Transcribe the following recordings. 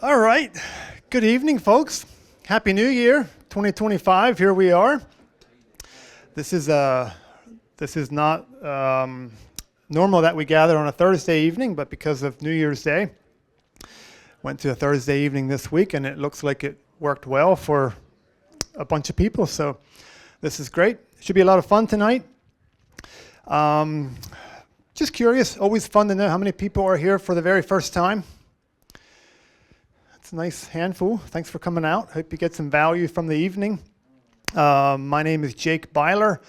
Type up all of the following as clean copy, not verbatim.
All right. Good evening, folks. Happy New Year, 2025. Here we are. This is not normal that we gather on a Thursday evening, but because of New Year's Day, went to a Thursday evening this week, and it looks like it worked well for a bunch of people. So this is great. Should be a lot of fun tonight. Just curious. Always fun to know how many people are here for the very first time. A nice handful. Thanks for coming out. Hope you get some value from the evening. My name is Jake Byler.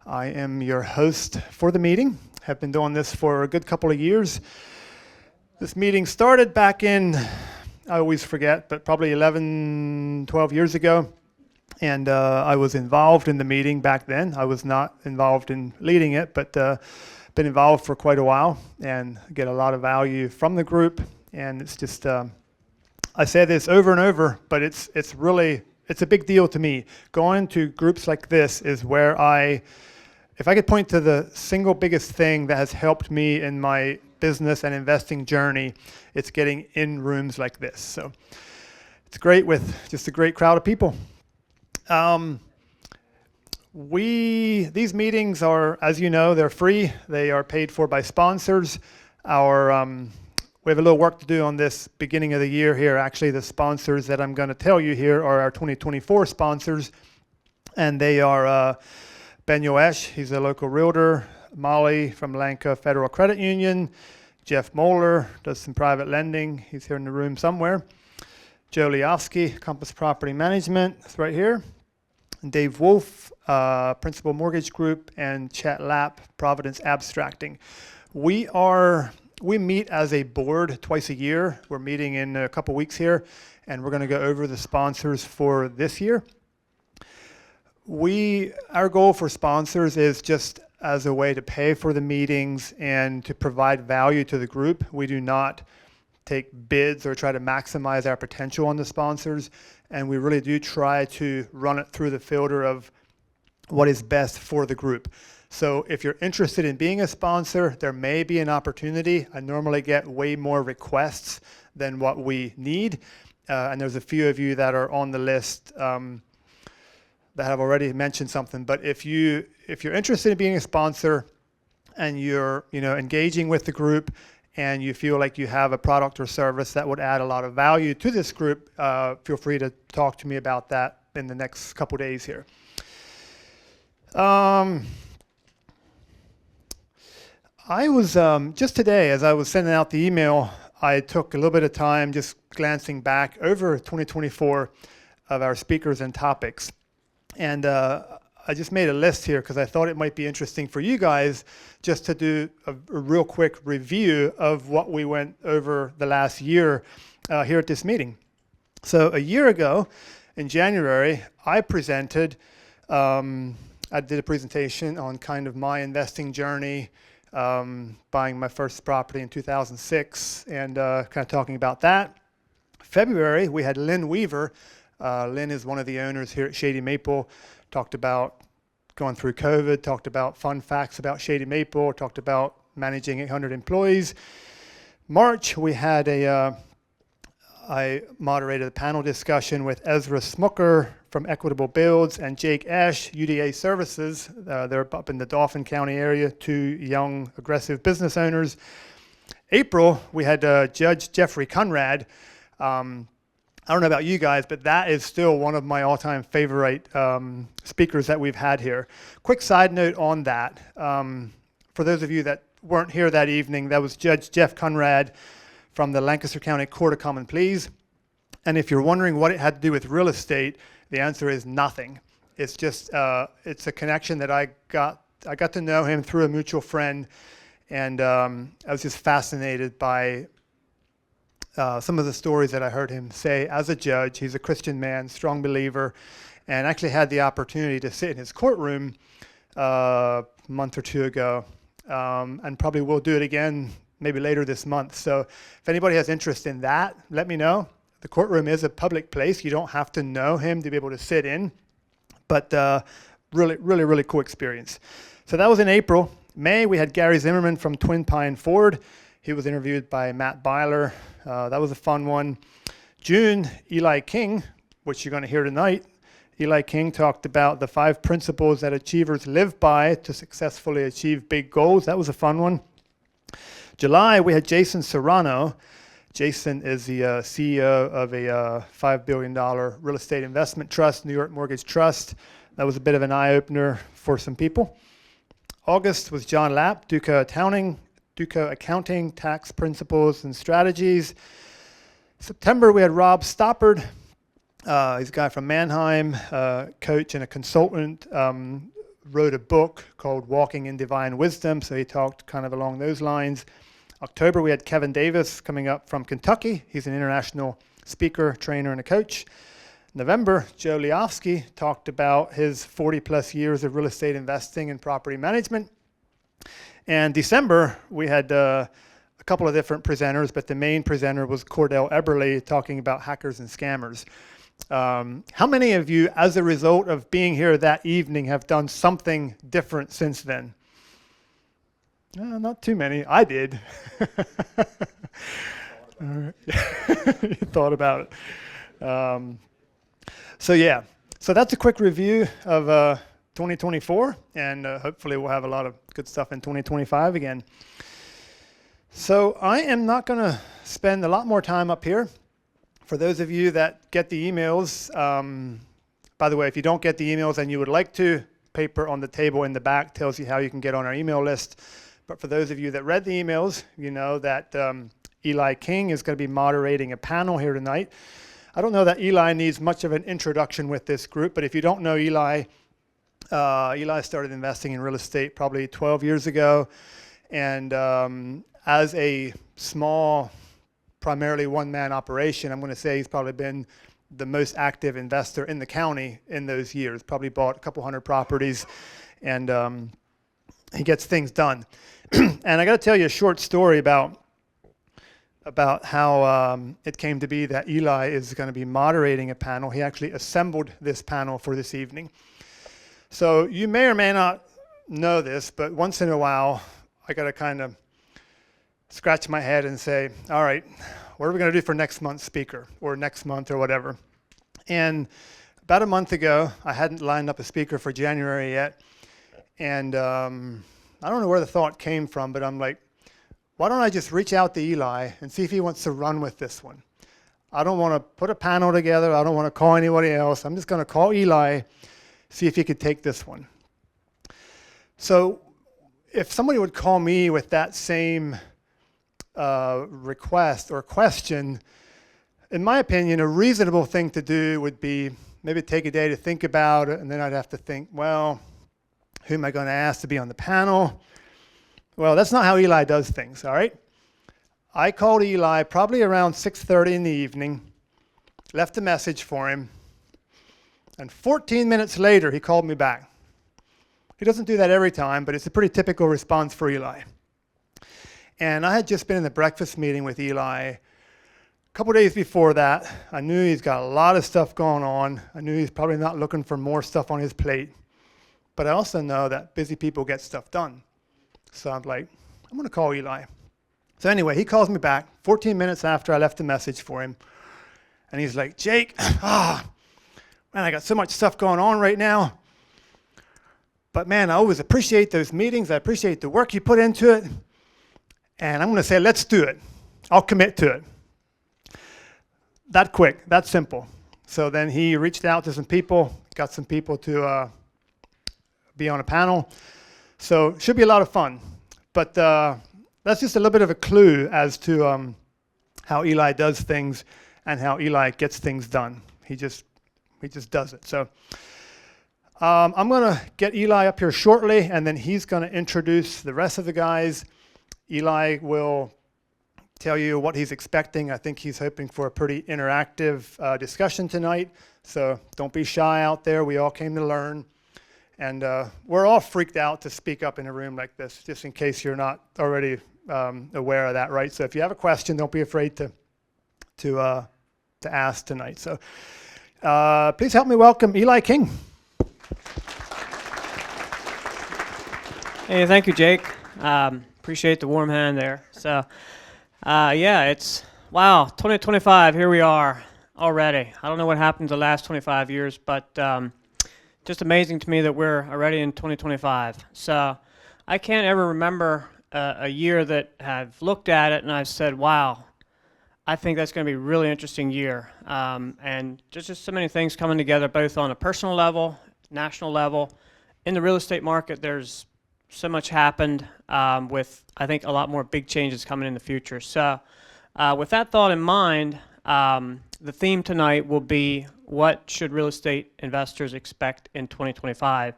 I am your host for the meeting. Have been doing this for a good couple of years. This meeting started back in, I always forget, but probably 11, 12 years ago. And I was involved in the meeting back then. I was not involved in leading it, but been involved for quite a while and get a lot of value from the group. And it's just I say this over and over, but it's a big deal to me. Going to groups like this is where if I could point to the single biggest thing that has helped me in my business and investing journey, it's getting in rooms like this. So it's great with just a great crowd of people. These meetings are, as you know, they're free. They are paid for by sponsors. We have a little work to do on this beginning of the year here. Actually, the sponsors that I'm going to tell you here are our 2024 sponsors, and they are Ben Yoesh, he's a local realtor, Molly from Lanka Federal Credit Union, Jeff Moeller does some private lending, he's here in the room somewhere, Joe Liofsky, Compass Property Management, that's right here, and Dave Wolfe, Principal Mortgage Group, and Chet Lapp, Providence Abstracting. We meet as a board twice a year. We're meeting in a couple weeks here, and we're going to go over the sponsors for this year. Our goal for sponsors is just as a way to pay for the meetings and to provide value to the group. We do not take bids or try to maximize our potential on the sponsors, and we really do try to run it through the filter of what is best for the group. So if you're interested in being a sponsor, there may be an opportunity. I normally get way more requests than what we need. And there's a few of you that are on the list that have already mentioned something. But if you're interested in being a sponsor and you're engaging with the group and you feel like you have a product or service that would add a lot of value to this group, feel free to talk to me about that in the next couple days here. I was, just today, as I was sending out the email, I took a little bit of time just glancing back over 2024 of our speakers and topics. And I just made a list here because I thought it might be interesting for you guys just to do a real quick review of what we went over the last year here at this meeting. So a year ago, in January, I did a presentation on kind of my investing journey, buying my first property in 2006 and kind of talking about that. February, we had Lynn Weaver. Lynn is one of the owners here at Shady Maple. Talked about going through COVID, talked about fun facts about Shady Maple, talked about managing 800 employees. March, we had I moderated a panel discussion with Ezra Smucker from Equitable Builds and Jake Ash, UDA Services. They're up in the Dauphin County area, two young, aggressive business owners. April, we had Judge Jeffrey Conrad. I don't know about you guys, but that is still one of my all-time favorite speakers that we've had here. Quick side note on that. For those of you that weren't here that evening, that was Judge Jeff Conrad from the Lancaster County Court of Common Pleas. And if you're wondering what it had to do with real estate, the answer is nothing. It's just, it's a connection that I got to know him through a mutual friend, and I was just fascinated by some of the stories that I heard him say as a judge. He's a Christian man, strong believer, and actually had the opportunity to sit in his courtroom a month or two ago, and probably will do it again maybe later this month. So if anybody has interest in that, let me know. The courtroom is a public place. You don't have to know him to be able to sit in, but really cool experience. So that was in April. May, we had Gary Zimmerman from Twin Pine Ford. He was interviewed by Matt Byler. That was a fun one. June, Eli King, which you're going to hear tonight, Eli King talked about the 5 principles that achievers live by to successfully achieve big goals. That was a fun one. July, we had Jason Serrano. Jason is the CEO of a $5 billion real estate investment trust, New York Mortgage Trust. That was a bit of an eye-opener for some people. August was John Lapp, Duco Accounting, Tax Principles and Strategies. September, we had Rob Stoppard. He's a guy from Mannheim, coach and a consultant, wrote a book called Walking in Divine Wisdom, so he talked kind of along those lines. October, we had Kevin Davis coming up from Kentucky. He's an international speaker, trainer, and a coach. November, Joe Liofsky talked about his 40-plus years of real estate investing and property management. And December, we had a couple of different presenters, but the main presenter was Cordell Eberly talking about hackers and scammers. How many of you, as a result of being here that evening, have done something different since then? Not too many. I did. All right. You thought about it. So that's a quick review of 2024, and hopefully we'll have a lot of good stuff in 2025 again. So I am not going to spend a lot more time up here. For those of you that get the emails, by the way, if you don't get the emails and you would like to, paper on the table in the back tells you how you can get on our email list. But for those of you that read the emails, you know that Eli King is going to be moderating a panel here tonight. I don't know that Eli needs much of an introduction with this group, but if you don't know Eli, Eli started investing in real estate probably 12 years ago. And as a small, primarily one-man operation, I'm going to say he's probably been the most active investor in the county in those years. Probably bought a couple hundred properties, and he gets things done. And I got to tell you a short story about how it came to be that Eli is going to be moderating a panel. He actually assembled this panel for this evening. So you may or may not know this, but once in a while, I got to kind of scratch my head and say, all right, what are we going to do for next month's speaker or next month or whatever? And about a month ago, I hadn't lined up a speaker for January yet. And I don't know where the thought came from, but I'm like, why don't I just reach out to Eli and see if he wants to run with this one? I don't want to put a panel together. I don't want to call anybody else. I'm just going to call Eli, see if he could take this one. So if somebody would call me with that same request or question, in my opinion, a reasonable thing to do would be maybe take a day to think about it, and then I'd have to think, well, who am I going to ask to be on the panel? Well, that's not how Eli does things, all right? I called Eli probably around 6:30 in the evening, left a message for him, and 14 minutes later, he called me back. He doesn't do that every time, but it's a pretty typical response for Eli. And I had just been in the breakfast meeting with Eli a couple days before that. I knew he's got a lot of stuff going on. I knew he's probably not looking for more stuff on his plate. But I also know that busy people get stuff done. So I'm like, I'm going to call Eli. So anyway, he calls me back 14 minutes after I left a message for him. And he's like, Jake, man, I got so much stuff going on right now. But man, I always appreciate those meetings. I appreciate the work you put into it. And I'm going to say, let's do it. I'll commit to it. That quick, that simple. So then he reached out to some people, got some people to be on a panel. So it should be a lot of fun. But that's just a little bit of a clue as to how Eli does things and how Eli gets things done. He just does it. So I'm going to get Eli up here shortly, and then he's going to introduce the rest of the guys. Eli will tell you what he's expecting. I think he's hoping for a pretty interactive discussion tonight. So don't be shy out there. We all came to learn. And we're all freaked out to speak up in a room like this, just in case you're not already aware of that, right? So if you have a question, don't be afraid to ask tonight. So please help me welcome Eli King. Hey, thank you, Jake. Appreciate the warm hand there. So, yeah, it's, wow, 2025, here we are. already. I don't know what happened the last 25 years, but just amazing to me that we're already in 2025. So I can't ever remember a year that I've looked at it and I've said, wow, I think that's going to be a really interesting year. And just so many things coming together, both on a personal level, national level. In the real estate market, there's so much happened with, I think, a lot more big changes coming in the future. So with that thought in mind, the theme tonight will be what should real estate investors expect in 2025?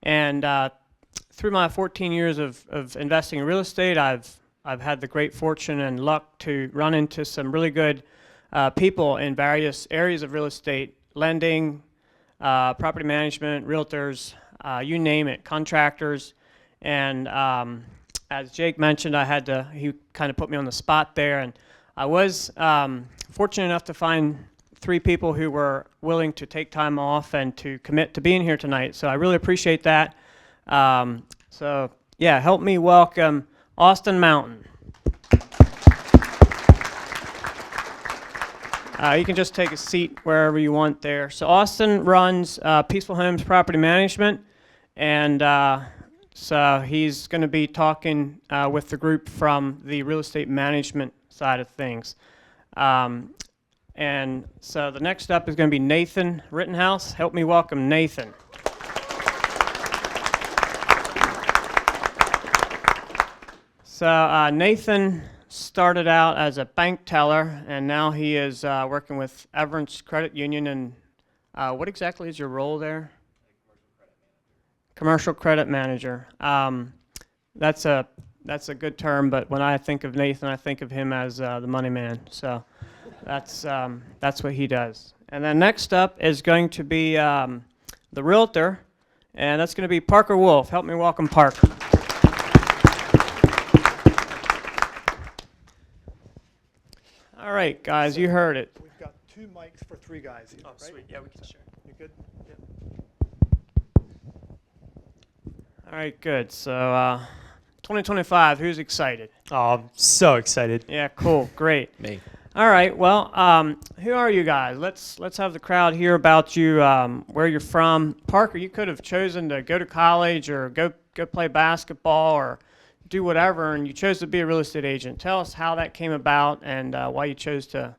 And through my 14 years of investing in real estate, I've had the great fortune and luck to run into some really good people in various areas of real estate, lending, property management, realtors, you name it, contractors. And as Jake mentioned, he kind of put me on the spot there. And I was fortunate enough to find 3 people who were willing to take time off and to commit to being here tonight. So I really appreciate that. So yeah, help me welcome Austin Mountain. You can just take a seat wherever you want there. So Austin runs Peaceful Homes Property Management, and so he's going to be talking with the group from the real estate management side of things. And so the next up is going to be Nathan Rittenhouse. Help me welcome Nathan. So Nathan started out as a bank teller, and now he is working with Everence Credit Union. And what exactly is your role there? Commercial credit manager. That's a good term, but when I think of Nathan, I think of him as the money man. So that's what he does. And then next up is going to be the Realtor, and that's going to be Parker Wolfe. Help me welcome Parker. All right, guys, you heard it. We've got 2 mics for 3 guys here, right? Sweet. Yeah, we can share. You good? Yep. All right, good. So 2025, who's excited? Oh, I'm so excited. Yeah, cool, great. Me. All right, well, who are you guys? Let's have the crowd hear about you, where you're from. Parker, you could have chosen to go to college or go play basketball or do whatever, and you chose to be a real estate agent. Tell us how that came about and why you chose to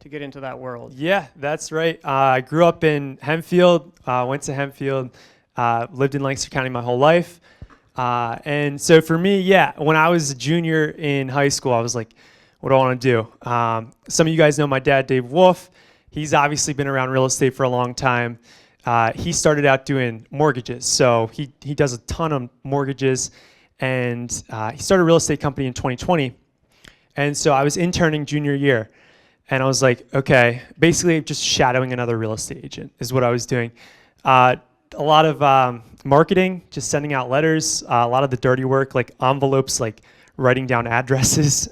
get into that world. Yeah, that's right. I grew up in Hempfield, went to Hempfield, lived in Lancaster County my whole life. And so for me, yeah, when I was a junior in high school, I was like, what do I want to do? Some of you guys know my dad, Dave Wolfe. He's obviously been around real estate for a long time. He started out doing mortgages. So he does a ton of mortgages. And he started a real estate company in 2020. And so I was interning junior year. And I was like, okay, basically just shadowing another real estate agent is what I was doing. A lot of marketing, just sending out letters, a lot of the dirty work, like envelopes, like writing down addresses,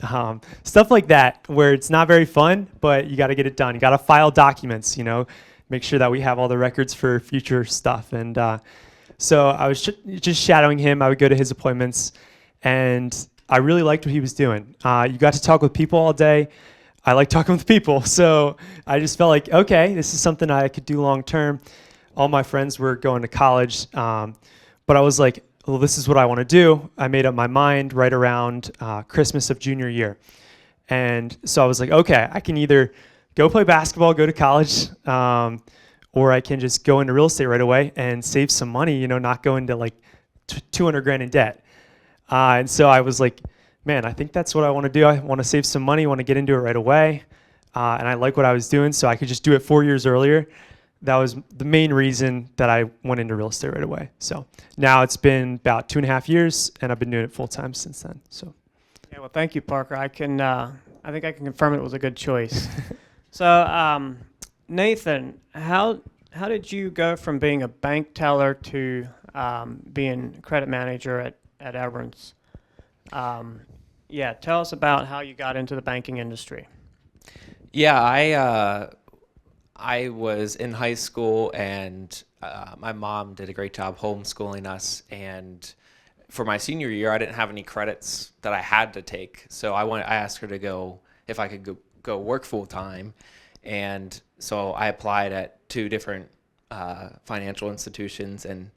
stuff like that, where it's not very fun, but you got to get it done. You got to file documents, make sure that we have all the records for future stuff. And so I was just shadowing him. I would go to his appointments, and I really liked what he was doing. You got to talk with people all day. I like talking with people, so I just felt like, okay, this is something I could do long term. All my friends were going to college, but I was like, well, this is what I want to do. I made up my mind right around Christmas of junior year. And so I was like, okay, I can either go play basketball, go to college, or I can just go into real estate right away and save some money, not go into like 200 grand in debt. And so I was like, man, I think that's what I want to do. I want to save some money, want to get into it right away. And I like what I was doing, so I could just do it 4 years earlier. That was the main reason that I went into real estate right away. So now it's been about 2.5 years, and I've been doing it full time since then. So, yeah, well, thank you, Parker. I think I can confirm it was a good choice. So, Nathan, how did you go from being a bank teller to being a credit manager at Everence? Yeah, tell us about how you got into the banking industry. Yeah, I was in high school, and my mom did a great job homeschooling us. And for my senior year, I didn't have any credits that I had to take, so I asked her to go if I could go work full time. And so I applied at 2 different financial institutions, and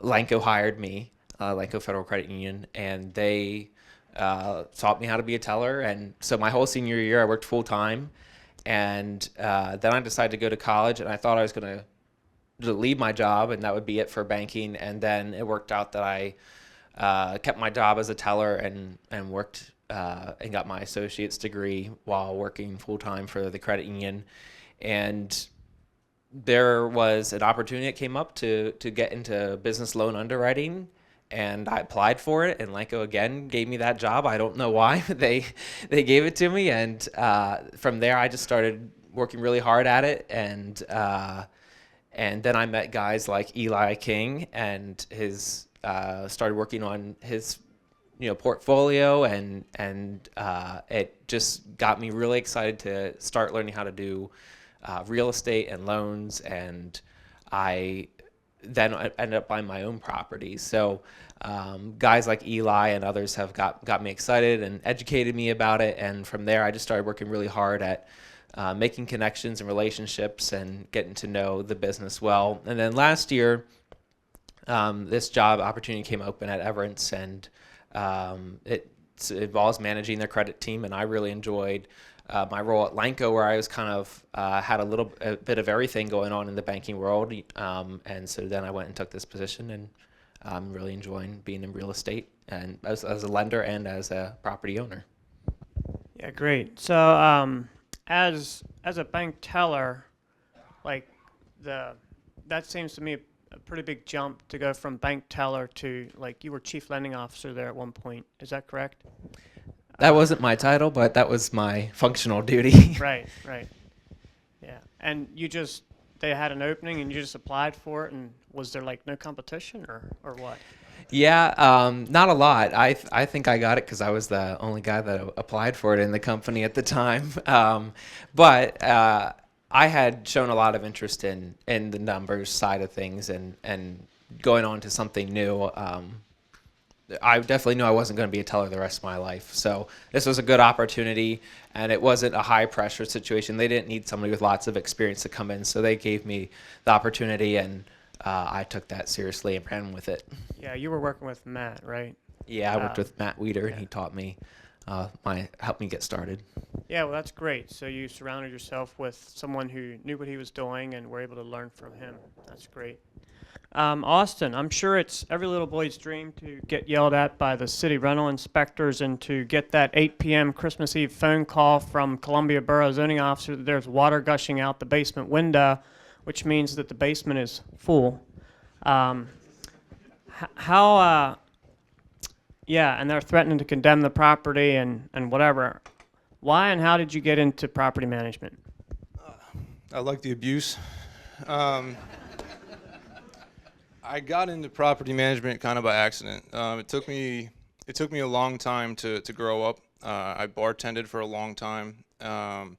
Lanco hired me, Lanco Federal Credit Union, and they taught me how to be a teller. And so my whole senior year, I worked full time. And then I decided to go to college, and I thought I was going to leave my job, and that would be it for banking. And then it worked out that I kept my job as a teller and worked and got my associate's degree while working full time for the credit union. And there was an opportunity that came up to get into business loan underwriting, and I applied for it, and Lanco again gave me that job. I don't know why, but they gave it to me, and from there I just started working really hard at it, and then I met guys like Eli King, and his started working on his portfolio, and it just got me really excited to start learning how to do real estate and loans, and I then ended up buying my own properties. So guys like Eli and others have got me excited and educated me about it, and from there I just started working really hard at making connections and relationships and getting to know the business well. And then last year, this job opportunity came open at Everence, and it involves managing their credit team, and I really enjoyed my role at Lanco, where I was kind of had a bit of everything going on in the banking world, and so then I went and took this position, and I'm really enjoying being in real estate and as a lender and as a property owner. Yeah, great. So as a bank teller, like that seems to me a pretty big jump to go from bank teller to, like, you were chief lending officer there at one point. Is that correct? That wasn't my title, but that was my functional duty. Right. Yeah. And they had an opening and you just applied for it, and was there like no competition or what? Yeah, not a lot. I think I got it because I was the only guy that applied for it in the company at the time. But I had shown a lot of interest in the numbers side of things, and going on to something new. I definitely knew I wasn't going to be a teller the rest of my life. So this was a good opportunity, and it wasn't a high pressure situation. They didn't need somebody with lots of experience to come in, so they gave me the opportunity, and I took that seriously and ran with it. Yeah, you were working with Matt, right? Yeah, I worked with Matt Weeder, and he taught me, helped me get started. Yeah, well, that's great. So you surrounded yourself with someone who knew what he was doing and were able to learn from him. That's great. Austin, I'm sure it's every little boy's dream to get yelled at by the city rental inspectors and to get that 8 p.m. Christmas Eve phone call from Columbia Borough zoning officer that there's water gushing out the basement window, which means that the basement is full. And they're threatening to condemn the property and whatever. Why and how did you get into property management? I like the abuse. I got into property management kind of by accident. It took me a long time to grow up. I bartended for a long time, and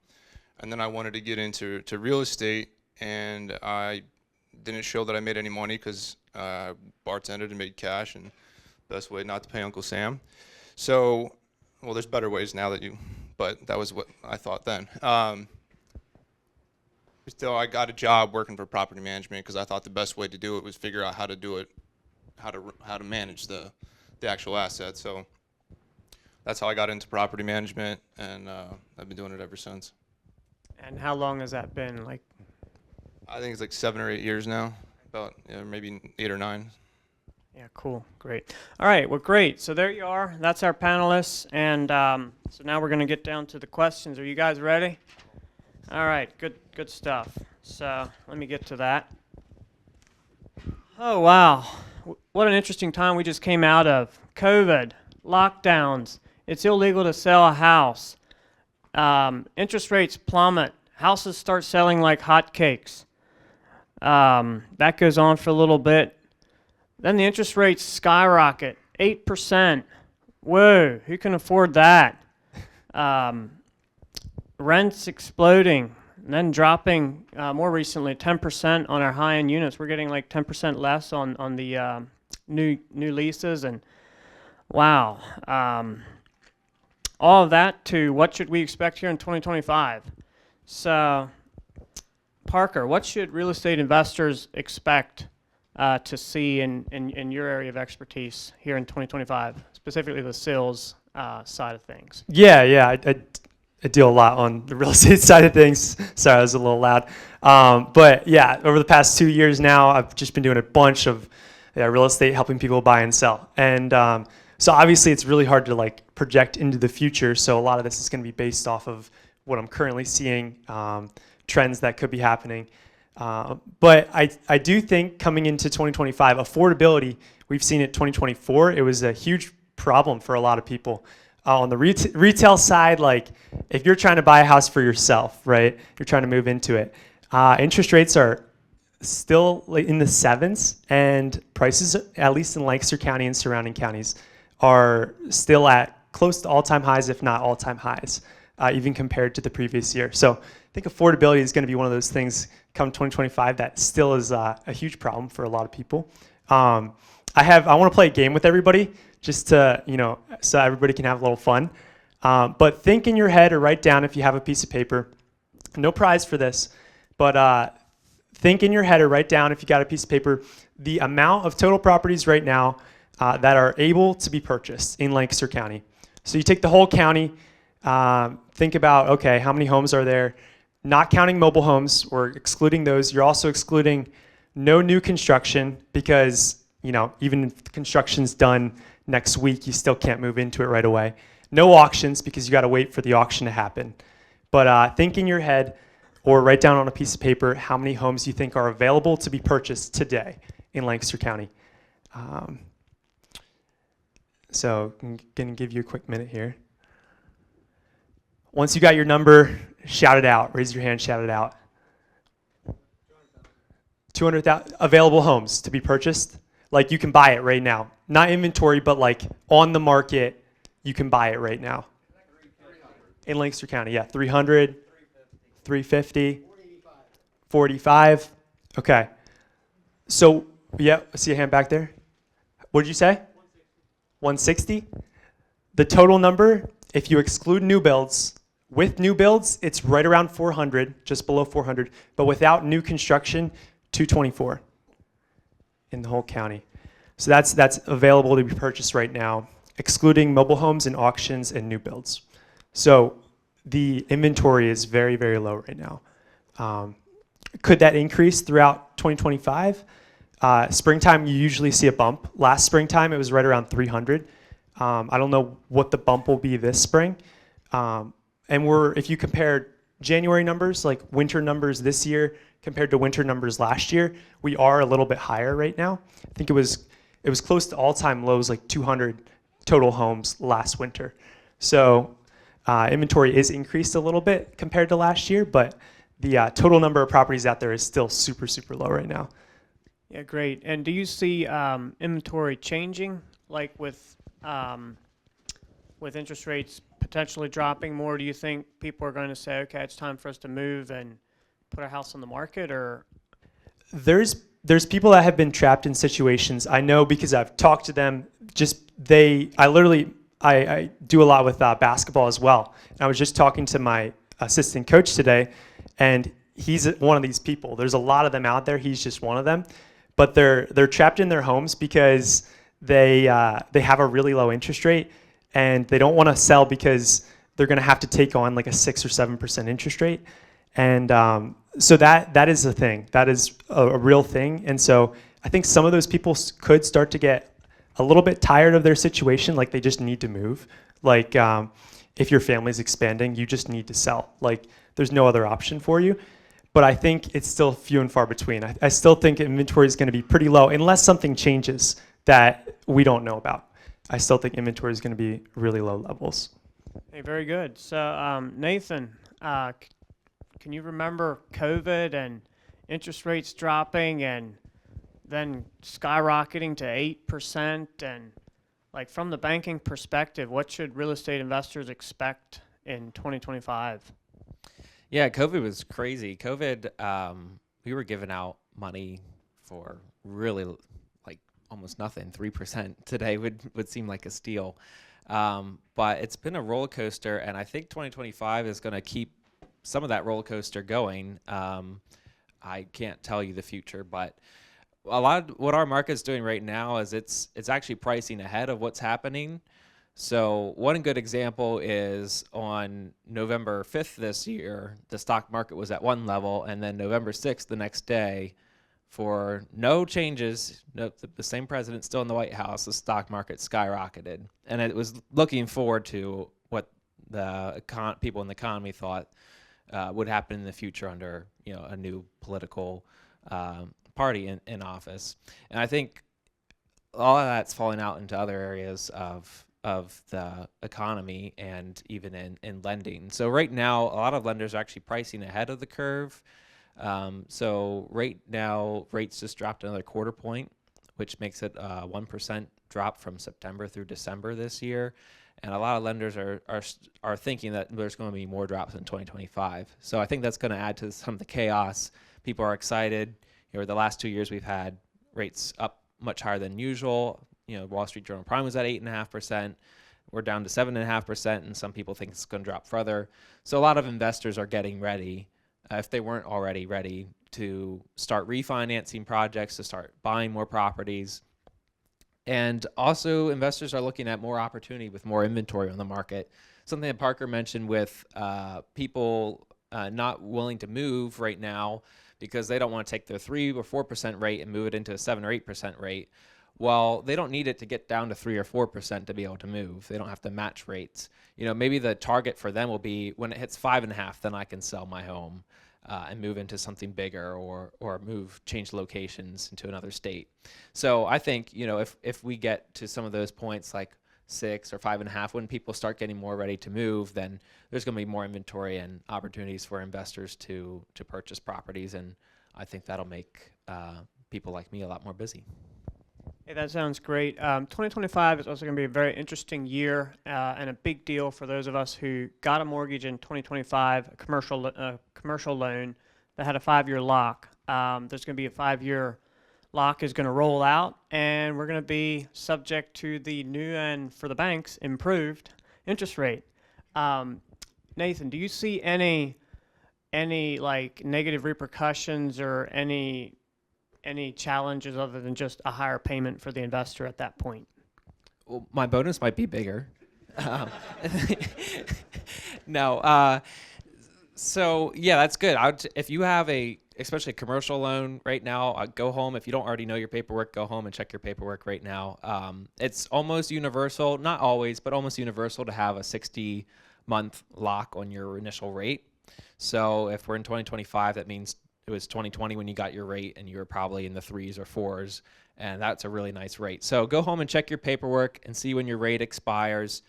then I wanted to get into real estate, and I didn't show that I made any money because I bartended and made cash, and best way not to pay Uncle Sam. So, well, there's better ways now but that was what I thought then. Still, I got a job working for property management because I thought the best way to do it was figure out how to do it, how to manage the actual assets. So that's how I got into property management, and I've been doing it ever since. And how long has that been? Like, I think it's like 7 or 8 years now, about maybe 8 or 9. yeah, cool, great. All right, well, great. So there you are. That's our panelists, and so now we're going to get down to the questions. Are you guys ready? All right, good stuff. So let me get to that. Oh, wow. What an interesting time we just came out of. COVID, lockdowns. It's illegal to sell a house. Interest rates plummet. Houses start selling like hotcakes. That goes on for a little bit. Then the interest rates skyrocket. 8%. Whoa, who can afford that? Rents exploding, and then dropping more recently 10% on our high-end units. We're getting like 10% less on the new leases, and wow. All of that to what should we expect here in 2025? So Parker, what should real estate investors expect to see in your area of expertise here in 2025, specifically the sales side of things? Yeah. I deal a lot on the real estate side of things. Sorry, I was a little loud. But yeah, over the past 2 years now, I've just been doing a bunch of real estate, helping people buy and sell. And so obviously it's really hard to like project into the future. So a lot of this is going to be based off of what I'm currently seeing, trends that could be happening. But I do think coming into 2025, affordability, we've seen it 2024, it was a huge problem for a lot of people. On the retail side, like if you're trying to buy a house for yourself, right, you're trying to move into it, interest rates are still in the sevens, and prices, at least in Lancaster County and surrounding counties, are still at close to all-time highs, if not all-time highs, even compared to the previous year. So I think affordability is going to be one of those things come 2025 that still is a huge problem for a lot of people. I want to play a game with everybody just to, so everybody can have a little fun. But think in your head or write down if you have a piece of paper. No prize for this, but think in your head or write down if you got a piece of paper the amount of total properties right now that are able to be purchased in Lancaster County. So you take the whole county, think about, okay, how many homes are there? Not counting mobile homes, or excluding those. You're also excluding no new construction because, even if the construction's done next week, you still can't move into it right away. No auctions because you got to wait for the auction to happen. But think in your head or write down on a piece of paper how many homes you think are available to be purchased today in Lancaster County. So I'm going to give you a quick minute here. Once you got your number, shout it out. Raise your hand, shout it out. 200,000 available homes to be purchased. Like you can buy it right now. Not inventory, but like on the market, you can buy it right now. In Lancaster County, yeah. 300, 350, 45. Okay. So, yeah, I see a hand back there. What did you say? 160. The total number, if you exclude new builds, with new builds, it's right around 400, just below 400. But without new construction, 224 in the whole county. So that's available to be purchased right now, excluding mobile homes and auctions and new builds. So the inventory is very, very low right now. Could that increase throughout 2025? Springtime, you usually see a bump. Last springtime, it was right around 300. I don't know what the bump will be this spring. And if you compare January numbers, like winter numbers this year compared to winter numbers last year, we are a little bit higher right now. I think it was close to all-time lows, like 200 total homes last winter. So inventory is increased a little bit compared to last year, but the total number of properties out there is still super, super low right now. Yeah, great. And do you see inventory changing, like with interest rates potentially dropping more? Do you think people are going to say, okay, it's time for us to move and put our house on the market? Or there's people that have been trapped in situations. I know because I've talked to them. I do a lot with basketball as well. And I was just talking to my assistant coach today, and he's one of these people. There's a lot of them out there. He's just one of them, but they're trapped in their homes because they have a really low interest rate, and they don't want to sell because they're going to have to take on like a 6 or 7% interest rate. And so that is a thing. That is a real thing. And so I think some of those people could start to get a little bit tired of their situation, like they just need to move. Like if your family's expanding, you just need to sell. Like there's no other option for you. But I think it's still few and far between. I still think inventory is going to be pretty low unless something changes that we don't know about. I still think inventory is going to be really low levels. Hey, very good. So Nathan, can you remember COVID and interest rates dropping and then skyrocketing to 8%? And like from the banking perspective, what should real estate investors expect in 2025? Yeah, COVID was crazy. COVID, we were giving out money for really like almost nothing. 3% today would seem like a steal. But it's been a roller coaster, and I think 2025 is going to keep some of that roller coaster going. I can't tell you the future, but a lot of what our market's doing right now is it's actually pricing ahead of what's happening. So one good example is on November 5th this year, the stock market was at one level, and then November 6th the next day, for no changes, no, the same president still in the White House, the stock market skyrocketed. And it was looking forward to what the people in the economy thought would happen in the future under a new political party in office. And I think all of that's falling out into other areas of the economy and even in lending. So right now, a lot of lenders are actually pricing ahead of the curve. So right now, rates just dropped another quarter point, which makes it a 1% drop from September through December this year. And a lot of lenders are thinking that there's going to be more drops in 2025. So I think that's going to add to some of the chaos. People are excited. The last 2 years we've had rates up much higher than usual. Wall Street Journal Prime was at 8.5%. We're down to 7.5%, and some people think it's going to drop further. So a lot of investors are getting ready, if they weren't already ready, to start refinancing projects, to start buying more properties. And also investors are looking at more opportunity with more inventory on the market. Something that Parker mentioned with people not willing to move right now because they don't want to take their 3 or 4% rate and move it into a 7 or 8% rate. Well, they don't need it to get down to 3 or 4% to be able to move. They don't have to match rates. Maybe the target for them will be when it hits 5.5, then I can sell my home and move into something bigger or change locations into another state. So I think, if we get to some of those points like 6 or 5.5, when people start getting more ready to move, then there's going to be more inventory and opportunities for investors to purchase properties. And I think that'll make people like me a lot more busy. Hey, that sounds great. 2025 is also going to be a very interesting year and a big deal for those of us who got a mortgage in 2025, a commercial loan that had a 5-year lock. There's going to be a 5-year lock is going to roll out, and we're going to be subject to the new and, for the banks, improved interest rate. Nathan, do you see any like negative repercussions or any challenges other than just a higher payment for the investor at that point? Well, my bonus might be bigger. No. So yeah, that's good. If you have especially a commercial loan right now, go home. If you don't already know your paperwork, go home and check your paperwork right now. It's almost universal, not always, but almost universal to have a 60-month lock on your initial rate. So if we're in 2025, that means it was 2020 when you got your rate and you were probably in the 3s or 4s, and that's a really nice rate. So go home and check your paperwork and see when your rate expires.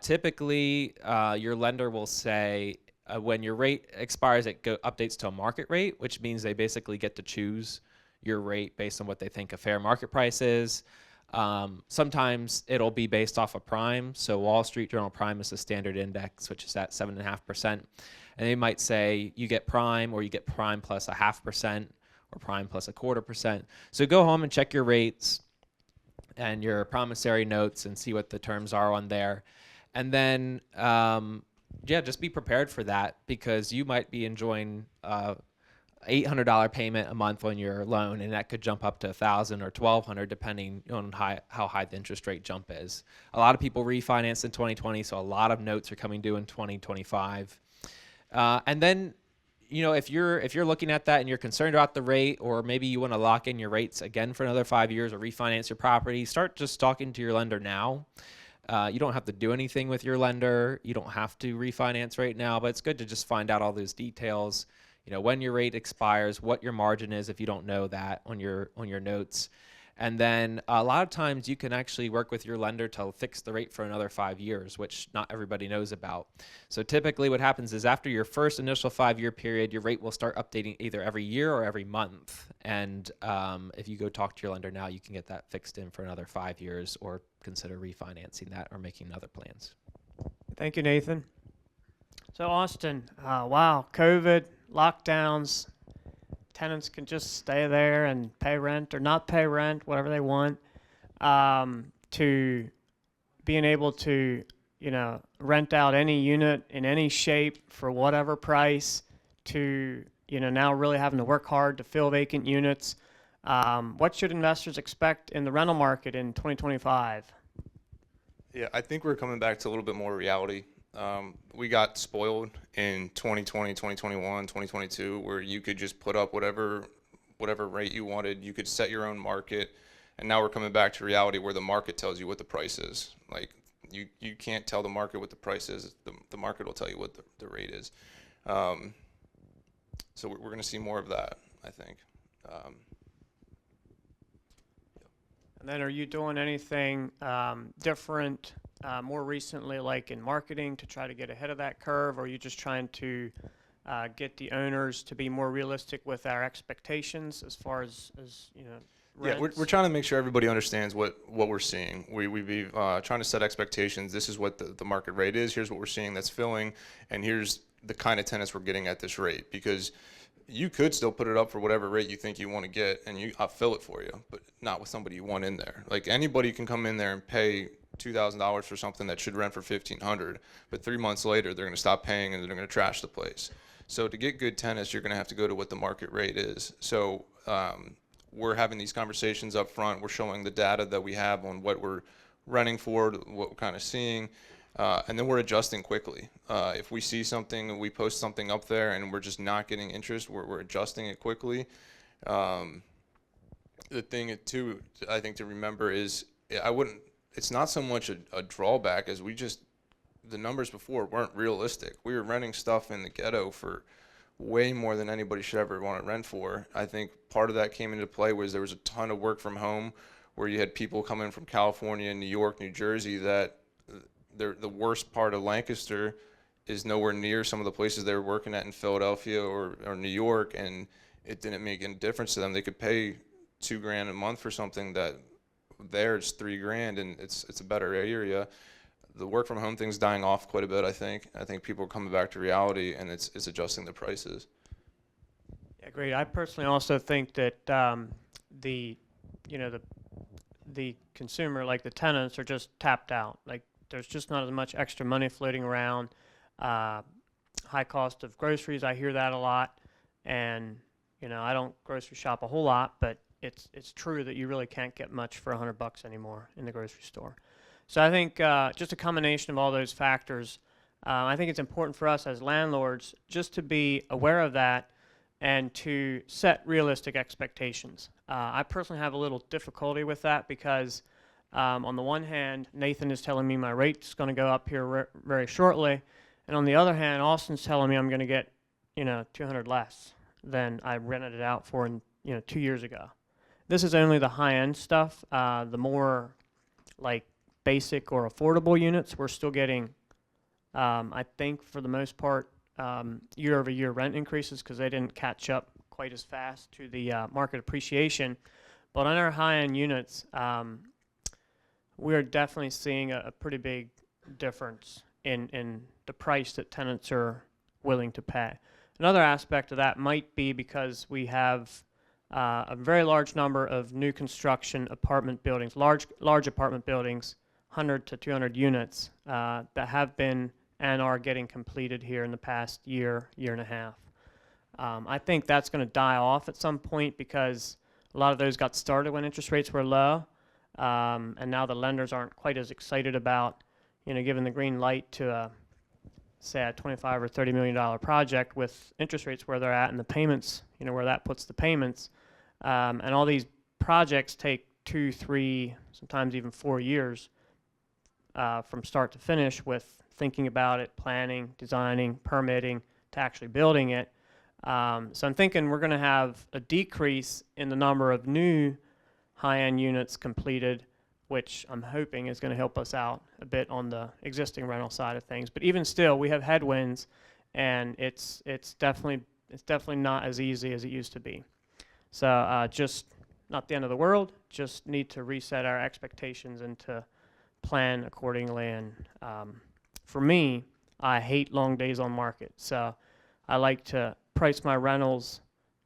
Typically, your lender will say when your rate expires, it updates to a market rate, which means they basically get to choose your rate based on what they think a fair market price is. Sometimes it'll be based off of prime. So Wall Street Journal Prime is the standard index, which is at 7.5%. And they might say you get prime, or you get prime plus 0.5%, or prime plus 0.25%. So go home and check your rates and your promissory notes and see what the terms are on there. And then, just be prepared for that, because you might be enjoying $800 payment a month on your loan, and that could jump up to $1,000 or $1,200 depending on how high the interest rate jump is. A lot of people refinanced in 2020, so a lot of notes are coming due in 2025. And then, if you're looking at that and you're concerned about the rate, or maybe you want to lock in your rates again for another 5 years or refinance your property, start just talking to your lender now. You don't have to do anything with your lender. You don't have to refinance right now, but it's good to just find out all those details. When your rate expires, what your margin is if you don't know that on your notes. And then a lot of times you can actually work with your lender to fix the rate for another 5 years, which not everybody knows about. So typically what happens is after your first initial 5-year period, your rate will start updating either every year or every month. And if you go talk to your lender now, you can get that fixed in for another 5 years, or consider refinancing that or making other plans. Thank you, Nathan. So Austin, wow, COVID, lockdowns, tenants can just stay there and pay rent or not pay rent, whatever they want, to being able to, rent out any unit in any shape for whatever price, to, now really having to work hard to fill vacant units. What should investors expect in the rental market in 2025? Yeah, I think we're coming back to a little bit more reality. We got spoiled in 2020, 2021, 2022, where you could just put up whatever rate you wanted. You could set your own market. And now we're coming back to reality where the market tells you what the price is. Like, you can't tell the market what the price is. The market will tell you what the rate is. So we're going to see more of that, I think. And then are you doing anything different more recently, like in marketing, to try to get ahead of that curve, or are you just trying to get the owners to be more realistic with our expectations as far as Yeah, rents? we're trying to make sure everybody understands what we're seeing. We be trying to set expectations. This is what the market rate is. Here's what we're seeing that's filling, and here's the kind of tenants we're getting at this rate. Because you could still put it up for whatever rate you think you want to get, and I'll fill it for you, but not with somebody you want in there. Like, anybody can come in there and pay $2,000 for something that should rent for $1,500, but 3 months later they're going to stop paying and they're going to trash the place. So to get good tenants, you're going to have to go to what the market rate is. So we're having these conversations up front. We're showing the data that we have on what we're renting for, what we're kind of seeing, and then we're adjusting quickly. If we see something, we post something up there and we're just not getting interest, we're adjusting it quickly. The thing too, I think, to remember is it's not so much a drawback as the numbers before weren't realistic. We were renting stuff in the ghetto for way more than anybody should ever want to rent for. I think part of that came into play was there was a ton of work from home, where you had people coming from California, New York, New Jersey, that the worst part of Lancaster is nowhere near some of the places they were working at in Philadelphia or New York, and it didn't make any difference to them. They could pay $2,000 a month for something that there it's $3,000, and it's a better area. The work from home thing's dying off quite a bit, I think. I think people are coming back to reality, and it's adjusting the prices. Yeah, great. I personally also think that the consumer, like the tenants, are just tapped out. Like, there's just not as much extra money floating around. High cost of groceries, I hear that a lot, and I don't grocery shop a whole lot, but it's true that you really can't get much for $100 anymore in the grocery store. So I think just a combination of all those factors, I think it's important for us as landlords just to be aware of that and to set realistic expectations. I personally have a little difficulty with that because on the one hand, Nathan is telling me my rate's going to go up here very shortly, and on the other hand, Austin's telling me I'm going to get $200 less than I rented it out for 2 years ago. This is only the high-end stuff. The more like basic or affordable units, we're still getting, I think for the most part, year-over-year rent increases because they didn't catch up quite as fast to the market appreciation. But on our high-end units, we're definitely seeing a pretty big difference in the price that tenants are willing to pay. Another aspect of that might be because we have a very large number of new construction apartment buildings, large apartment buildings, 100 to 200 units that have been and are getting completed here in the past year and a half. I think that's going to die off at some point because a lot of those got started when interest rates were low, and now the lenders aren't quite as excited about giving the green light to say a $25 or $30 million project with interest rates where they're at and the payments, where that puts the payments. And all these projects take 2, 3, sometimes even 4 years from start to finish with thinking about it, planning, designing, permitting, to actually building it. So I'm thinking we're going to have a decrease in the number of new high-end units completed, which I'm hoping is going to help us out a bit on the existing rental side of things. But even still, we have headwinds, and it's definitely not as easy as it used to be. So just not the end of the world. Just need to reset our expectations and to plan accordingly. And for me, I hate long days on market. So I like to price my rentals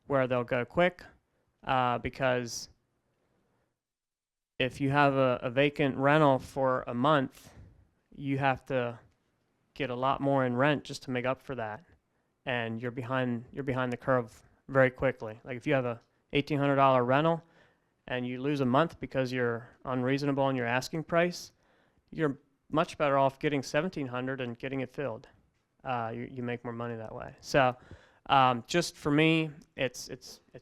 where they'll go quick because if you have a vacant rental for a month, you have to get a lot more in rent just to make up for that. and you're behind the curve very quickly. Like if you have a $1,800 rental and you lose a month because you're unreasonable in your asking price, you're much better off getting $1,700 and getting it filled. You make more money that way. So just for me, it's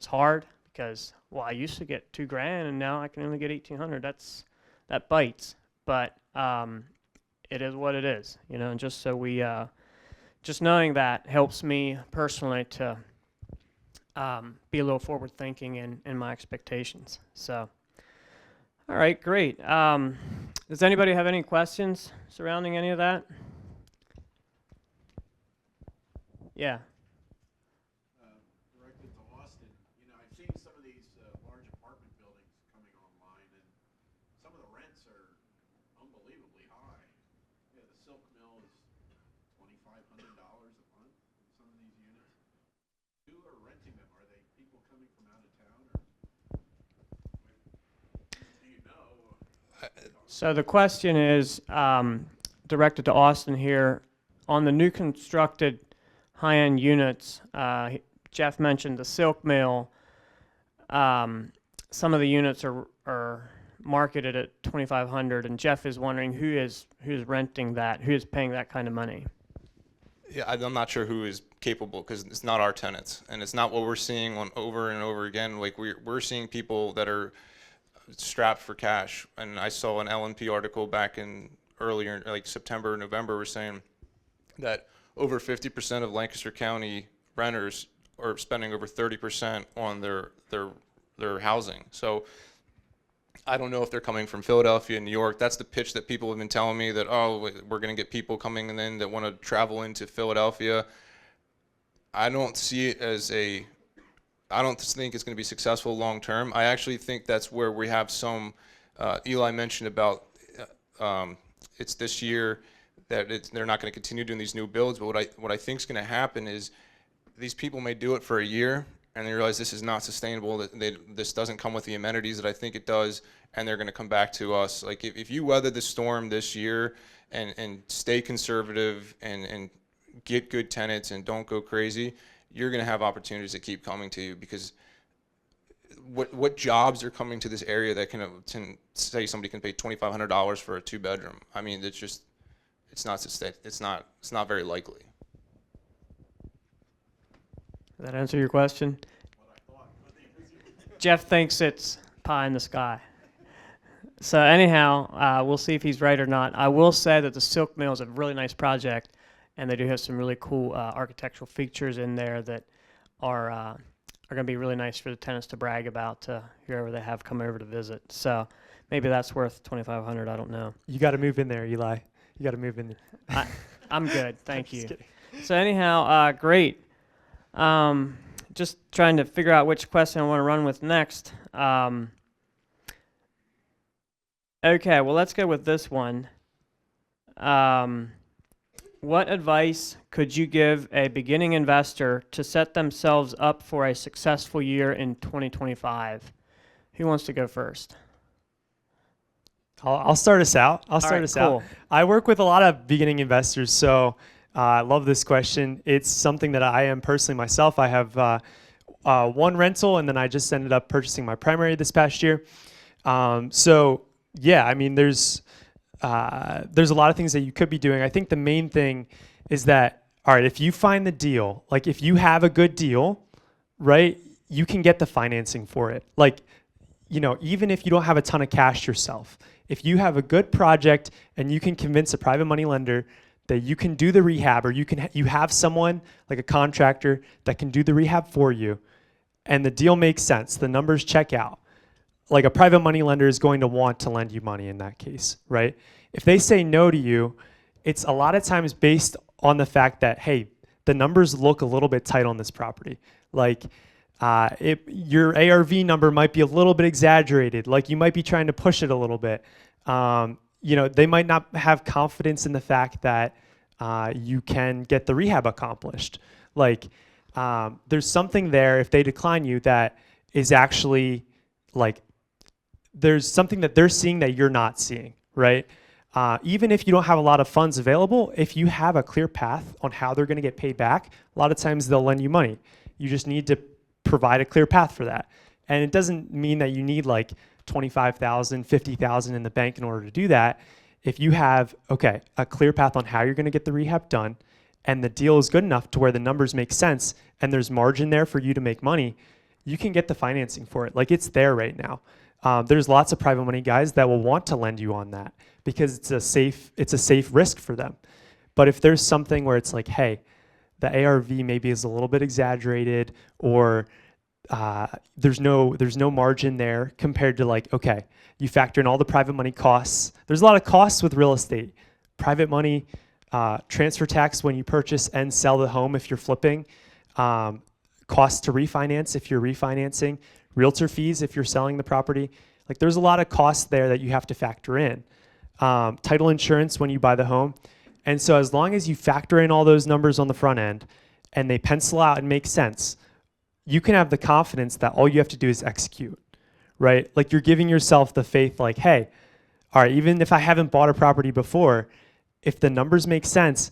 hard because, well, I used to get $2,000 and now I can only get $1,800. That bites, but it is what it is, you know. And just so we, just knowing that helps me personally to be a little forward thinking in my expectations. So, all right, great. Does anybody have any questions surrounding any of that? Yeah. Directed to Austin, you know, I've seen some of these large apartment buildings coming online, and some of the rents are unbelievably high. Yeah, the Silk Mill is $2,500 a month in some of these units. Who are renting them? Are they people coming from out of town, or do you know? So the question is directed to Austin here. On the new constructed high-end units, Jeff mentioned the Silk Mill. Some of the units are marketed at $2,500, and Jeff is wondering who's renting that, who is paying that kind of money. Yeah, I'm not sure who is capable, because it's not our tenants, and it's not what we're seeing on over and over again. Like we're seeing people that are strapped for cash, and I saw an LNP article back in earlier, like September, November, was saying that over 50% of Lancaster County renters are spending over 30% on their housing. So I don't know if they're coming from Philadelphia, New York. That's the pitch that people have been telling me, that, oh, we're going to get people coming in that want to travel into Philadelphia. I don't see it as I don't think it's going to be successful long term. I actually think that's where we have some, Eli mentioned about it's this year that they're not going to continue doing these new builds, but what I think is going to happen is these people may do it for a year and they realize this is not sustainable, that this doesn't come with the amenities that I think it does, and they're going to come back to us. Like if you weather the storm this year and stay conservative and get good tenants and don't go crazy, you're going to have opportunities that keep coming to you, because what jobs are coming to this area that can say somebody can pay $2,500 for a 2-bedroom? I mean, it's not very likely. Does that answer your question? Jeff thinks it's pie in the sky. So anyhow, we'll see if he's right or not. I will say that the Silk Mill is a really nice project, and they do have some really cool architectural features in there that are going to be really nice for the tenants to brag about to whoever they have come over to visit. So maybe that's worth $2,500. I don't know. You got to move in there, Eli. You got to move in there. I'm good. Thank you. kidding. So anyhow, great. Just trying to figure out which question I want to run with next. Okay, well, let's go with this one. What advice could you give a beginning investor to set themselves up for a successful year in 2025? Who wants to go first? I'll start us out. Cool. I work with a lot of beginning investors, so I love this question. It's something that I am personally myself. I have one rental, and then I just ended up purchasing my primary this past year. So yeah, I mean, there's a lot of things that you could be doing. I think the main thing is that, all right, if you find the deal, like if you have a good deal, right, you can get the financing for it. Like, you know, even if you don't have a ton of cash yourself, if you have a good project and you can convince a private money lender that you can do the rehab, or you have someone like a contractor that can do the rehab for you, and the deal makes sense, the numbers check out, like a private money lender is going to want to lend you money in that case, right? If they say no to you, it's a lot of times based on the fact that, hey, the numbers look a little bit tight on this property. Like your ARV number might be a little bit exaggerated. Like you might be trying to push it a little bit. You know, they might not have confidence in the fact that you can get the rehab accomplished. Like there's something there if they decline you that is actually like, there's something that they're seeing that you're not seeing, right? even if you don't have a lot of funds available, if you have a clear path on how they're going to get paid back, a lot of times they'll lend you money. You just need to provide a clear path for that. And it doesn't mean that you need like 25,000, 50,000 in the bank in order to do that. If you have, okay, a clear path on how you're going to get the rehab done, and the deal is good enough to where the numbers make sense and there's margin there for you to make money, you can get the financing for it. Like, it's there right now. There's lots of private money guys that will want to lend you on that because it's a safe risk for them. But if there's something where it's like, hey, the ARV maybe is a little bit exaggerated, or there's no margin there compared to, like, okay, you factor in all the private money costs. There's a lot of costs with real estate. Private money, transfer tax when you purchase and sell the home if you're flipping, costs to refinance if you're refinancing, realtor fees if you're selling the property. Like, there's a lot of costs there that you have to factor in. Title insurance when you buy the home. And so as long as you factor in all those numbers on the front end and they pencil out and make sense, you can have the confidence that all you have to do is execute, right? Like, you're giving yourself the faith, like, hey, all right, even if I haven't bought a property before, if the numbers make sense,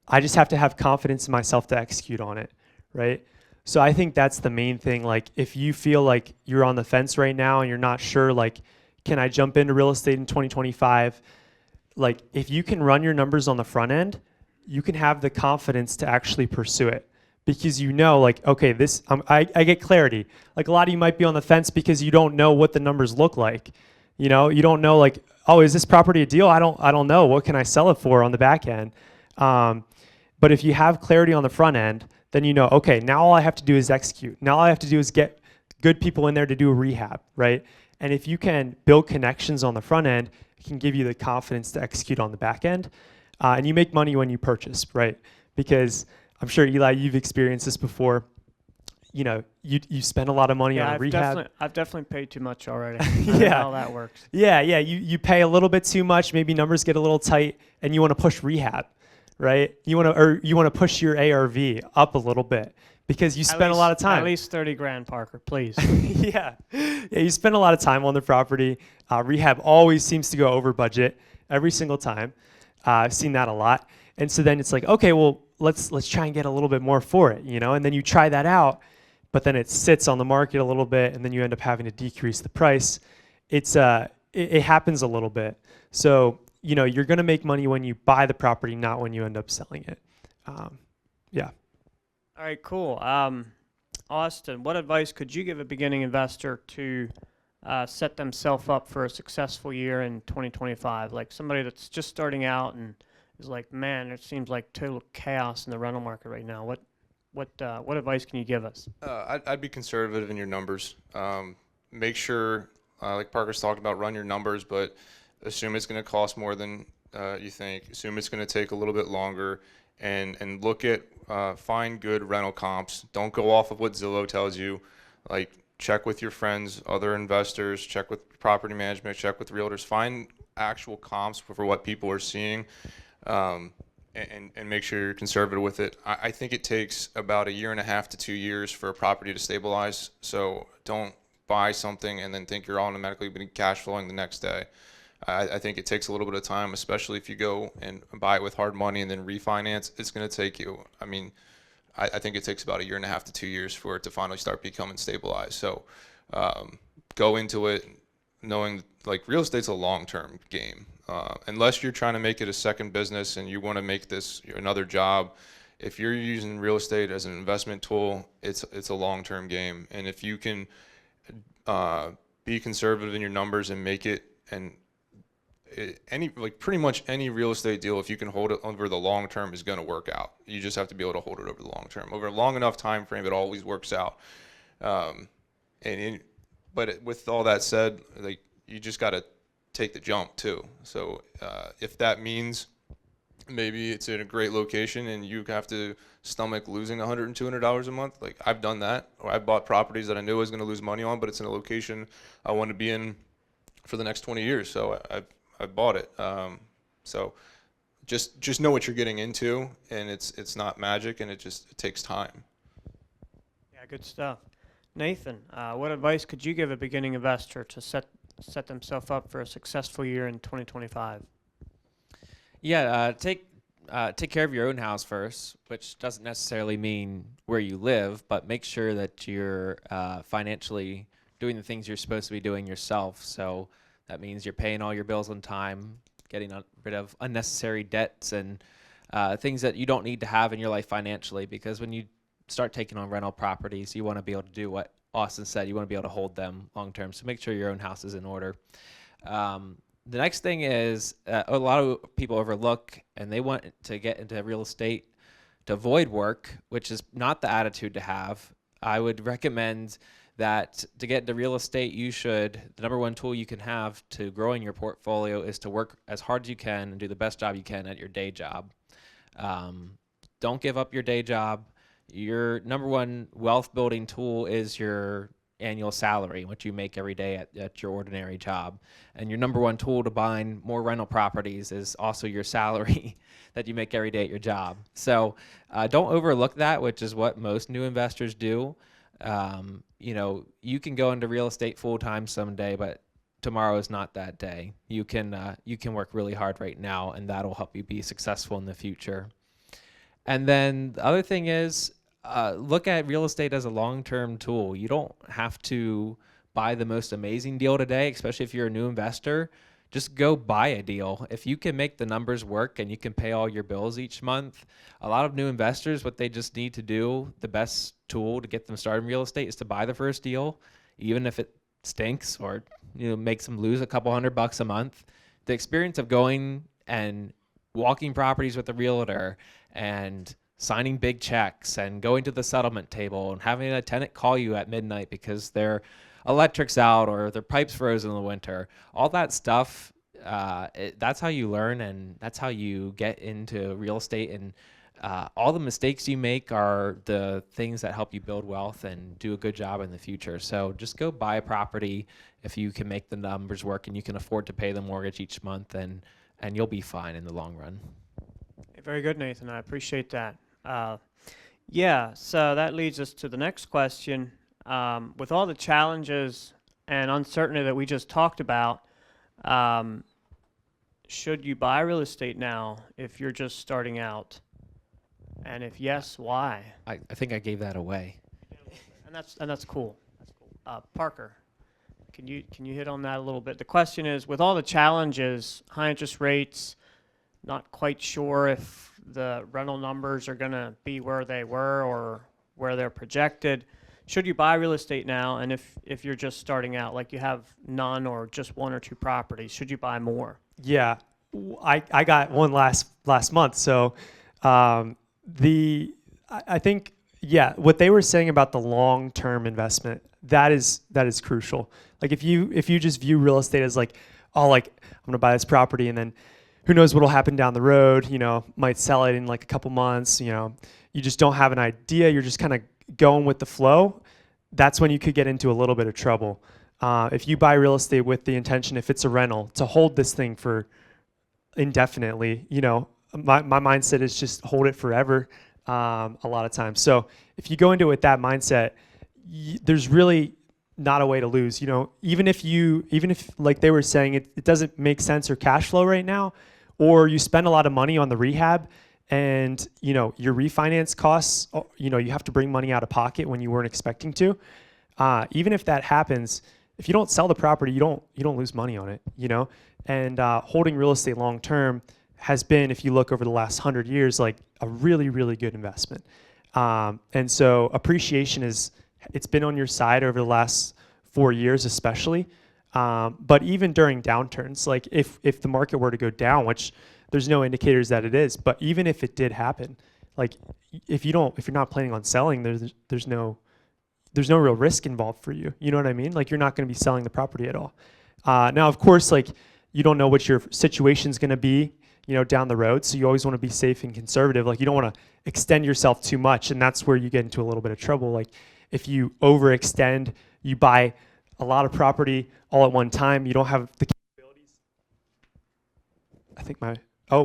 I just have to have confidence in myself to execute on it, right? So I think that's the main thing. Like, if you feel like you're on the fence right now and you're not sure, like, can I jump into real estate in 2025? Like, if you can run your numbers on the front end, you can have the confidence to actually pursue it, because you know, like, okay, this, I get clarity. Like, a lot of you might be on the fence because you don't know what the numbers look like. You know, you don't know, like, oh, is this property a deal? I don't know. What can I sell it for on the back end? But if you have clarity on the front end, then you know, okay, now all I have to do is execute. Now all I have to do is get good people in there to do a rehab, right? And if you can build connections on the front end, it can give you the confidence to execute on the back end. And you make money when you purchase, right? Because I'm sure, Eli, you've experienced this before. You know, you spend a lot of money on rehab. I've definitely paid too much already. I don't know how that works. Yeah. You pay a little bit too much. Maybe numbers get a little tight, and you want to push rehab, right? You want to push your ARV up a little bit because you spend a lot of time. At least 30 grand, Parker, please. Yeah. You spend a lot of time on the property. Rehab always seems to go over budget every single time. I've seen that a lot. And so then it's like, okay, well, let's try and get a little bit more for it, you know? And then you try that out, but then it sits on the market a little bit, and then you end up having to decrease the price. It happens a little bit. So, you know, you're going to make money when you buy the property, not when you end up selling it. Yeah. All right, cool. Austin, what advice could you give a beginning investor to set themselves up for a successful year in 2025? Like, somebody that's just starting out and is like, man, it seems like total chaos in the rental market right now. What advice can you give us? I'd be conservative in your numbers. Make sure, like Parker's talked about, run your numbers, but assume it's going to cost more than you think. Assume it's going to take a little bit longer, and look at find good rental comps. Don't go off of what Zillow tells you. Like, check with your friends, other investors, check with property management, check with realtors. Find actual comps for what people are seeing. And make sure you're conservative with it. I think it takes about 1.5 to 2 years for a property to stabilize. So don't buy something and then think you're automatically going to be cash flowing the next day. I think it takes a little bit of time, especially if you go and buy it with hard money and then refinance. It's going to take you, I think it takes about 1.5 to 2 years for it to finally start becoming stabilized. So go into it knowing, like, real estate's a long-term game. Unless you're trying to make it a second business and you want to make this another job, if you're using real estate as an investment tool, it's a long-term game. And if you can be conservative in your numbers and make it, and pretty much any real estate deal, if you can hold it over the long term, is going to work out. You just have to be able to hold it over the long term. Over a long enough time frame, it always works out. But with all that said, like, you just got to take the jump too. So if that means maybe it's in a great location and you have to stomach losing $100 and $200 a month, like, I've done that. Or I bought properties that I knew I was going to lose money on, but it's in a location I want to be in for the next 20 years. So I bought it. So just know what you're getting into, and it's not magic, and it takes time. Yeah, good stuff. Nathan, what advice could you give a beginning investor to set themselves up for a successful year in 2025? Yeah, take care of your own house first, which doesn't necessarily mean where you live, but make sure that you're financially doing the things you're supposed to be doing yourself. So that means you're paying all your bills on time, getting rid of unnecessary debts and things that you don't need to have in your life financially. Because when you start taking on rental properties, you want to be able to do what Austin said. You want to be able to hold them long term. So make sure your own house is in order. The next thing is a lot of people overlook, and they want to get into real estate to avoid work, which is not the attitude to have. I would recommend that to get into real estate, the number one tool you can have to growing your portfolio is to work as hard as you can and do the best job you can at your day job. Don't give up your day job. Your number one wealth building tool is your annual salary, what you make every day at your ordinary job. And your number one tool to buying more rental properties is also your salary that you make every day at your job. So don't overlook that, which is what most new investors do. You can go into real estate full time someday, but tomorrow is not that day. You can work really hard right now, and that'll help you be successful in the future. And then the other thing is, look at real estate as a long-term tool. You don't have to buy the most amazing deal today, especially if you're a new investor. Just go buy a deal. If you can make the numbers work and you can pay all your bills each month, a lot of new investors, what they just need to do, the best tool to get them started in real estate is to buy the first deal, even if it stinks or makes them lose a couple $100 a month. The experience of going and walking properties with a realtor and signing big checks and going to the settlement table and having a tenant call you at midnight because their electric's out or their pipe's frozen in the winter, all that stuff, that's how you learn, and that's how you get into real estate. And all the mistakes you make are the things that help you build wealth and do a good job in the future. So just go buy a property if you can make the numbers work and you can afford to pay the mortgage each month, and you'll be fine in the long run. Very good, Nathan. I appreciate that. So that leads us to the next question. With all the challenges and uncertainty that we just talked about, should you buy real estate now if you're just starting out? And if yes, why? I think I gave that away. And that's cool. That's cool. Parker, can you hit on that a little bit? The question is, with all the challenges, high interest rates, not quite sure if the rental numbers are going to be where they were or where they're projected, should you buy real estate now? And if you're just starting out, like you have none or just one or two properties, should you buy more? Yeah, I got one last month. So I think, what they were saying about the long-term investment, that is crucial. Like if you just view real estate as I'm gonna buy this property and then who knows what'll happen down the road, might sell it in like a couple months, you just don't have an idea. You're just kind of going with the flow. That's when you could get into a little bit of trouble. If you buy real estate with the intention, if it's a rental, to hold this thing for indefinitely, my mindset is just hold it forever a lot of times. So if you go into it with that mindset, there's really not a way to lose. Even if like they were saying, it doesn't make sense or cash flow right now, or you spend a lot of money on the rehab and your refinance costs, you have to bring money out of pocket when you weren't expecting to. Even if that happens, if you don't sell the property, you don't lose money on it, and holding real estate long term has been, if you look over the last 100 years, like a really, really good investment. And so appreciation it's been on your side over the last 4 years, especially. But even during downturns, like if the market were to go down, which there's no indicators that it is, but even if it did happen, like if you're not planning on selling, there's no real risk involved for you. You know what I mean? Like you're not going to be selling the property at all. Now, of course, like you don't know what your situation's going to be, down the road. So you always want to be safe and conservative. Like you don't want to extend yourself too much, and that's where you get into a little bit of trouble. Like if you overextend, you buy a lot of property all at one time, you don't have the capabilities.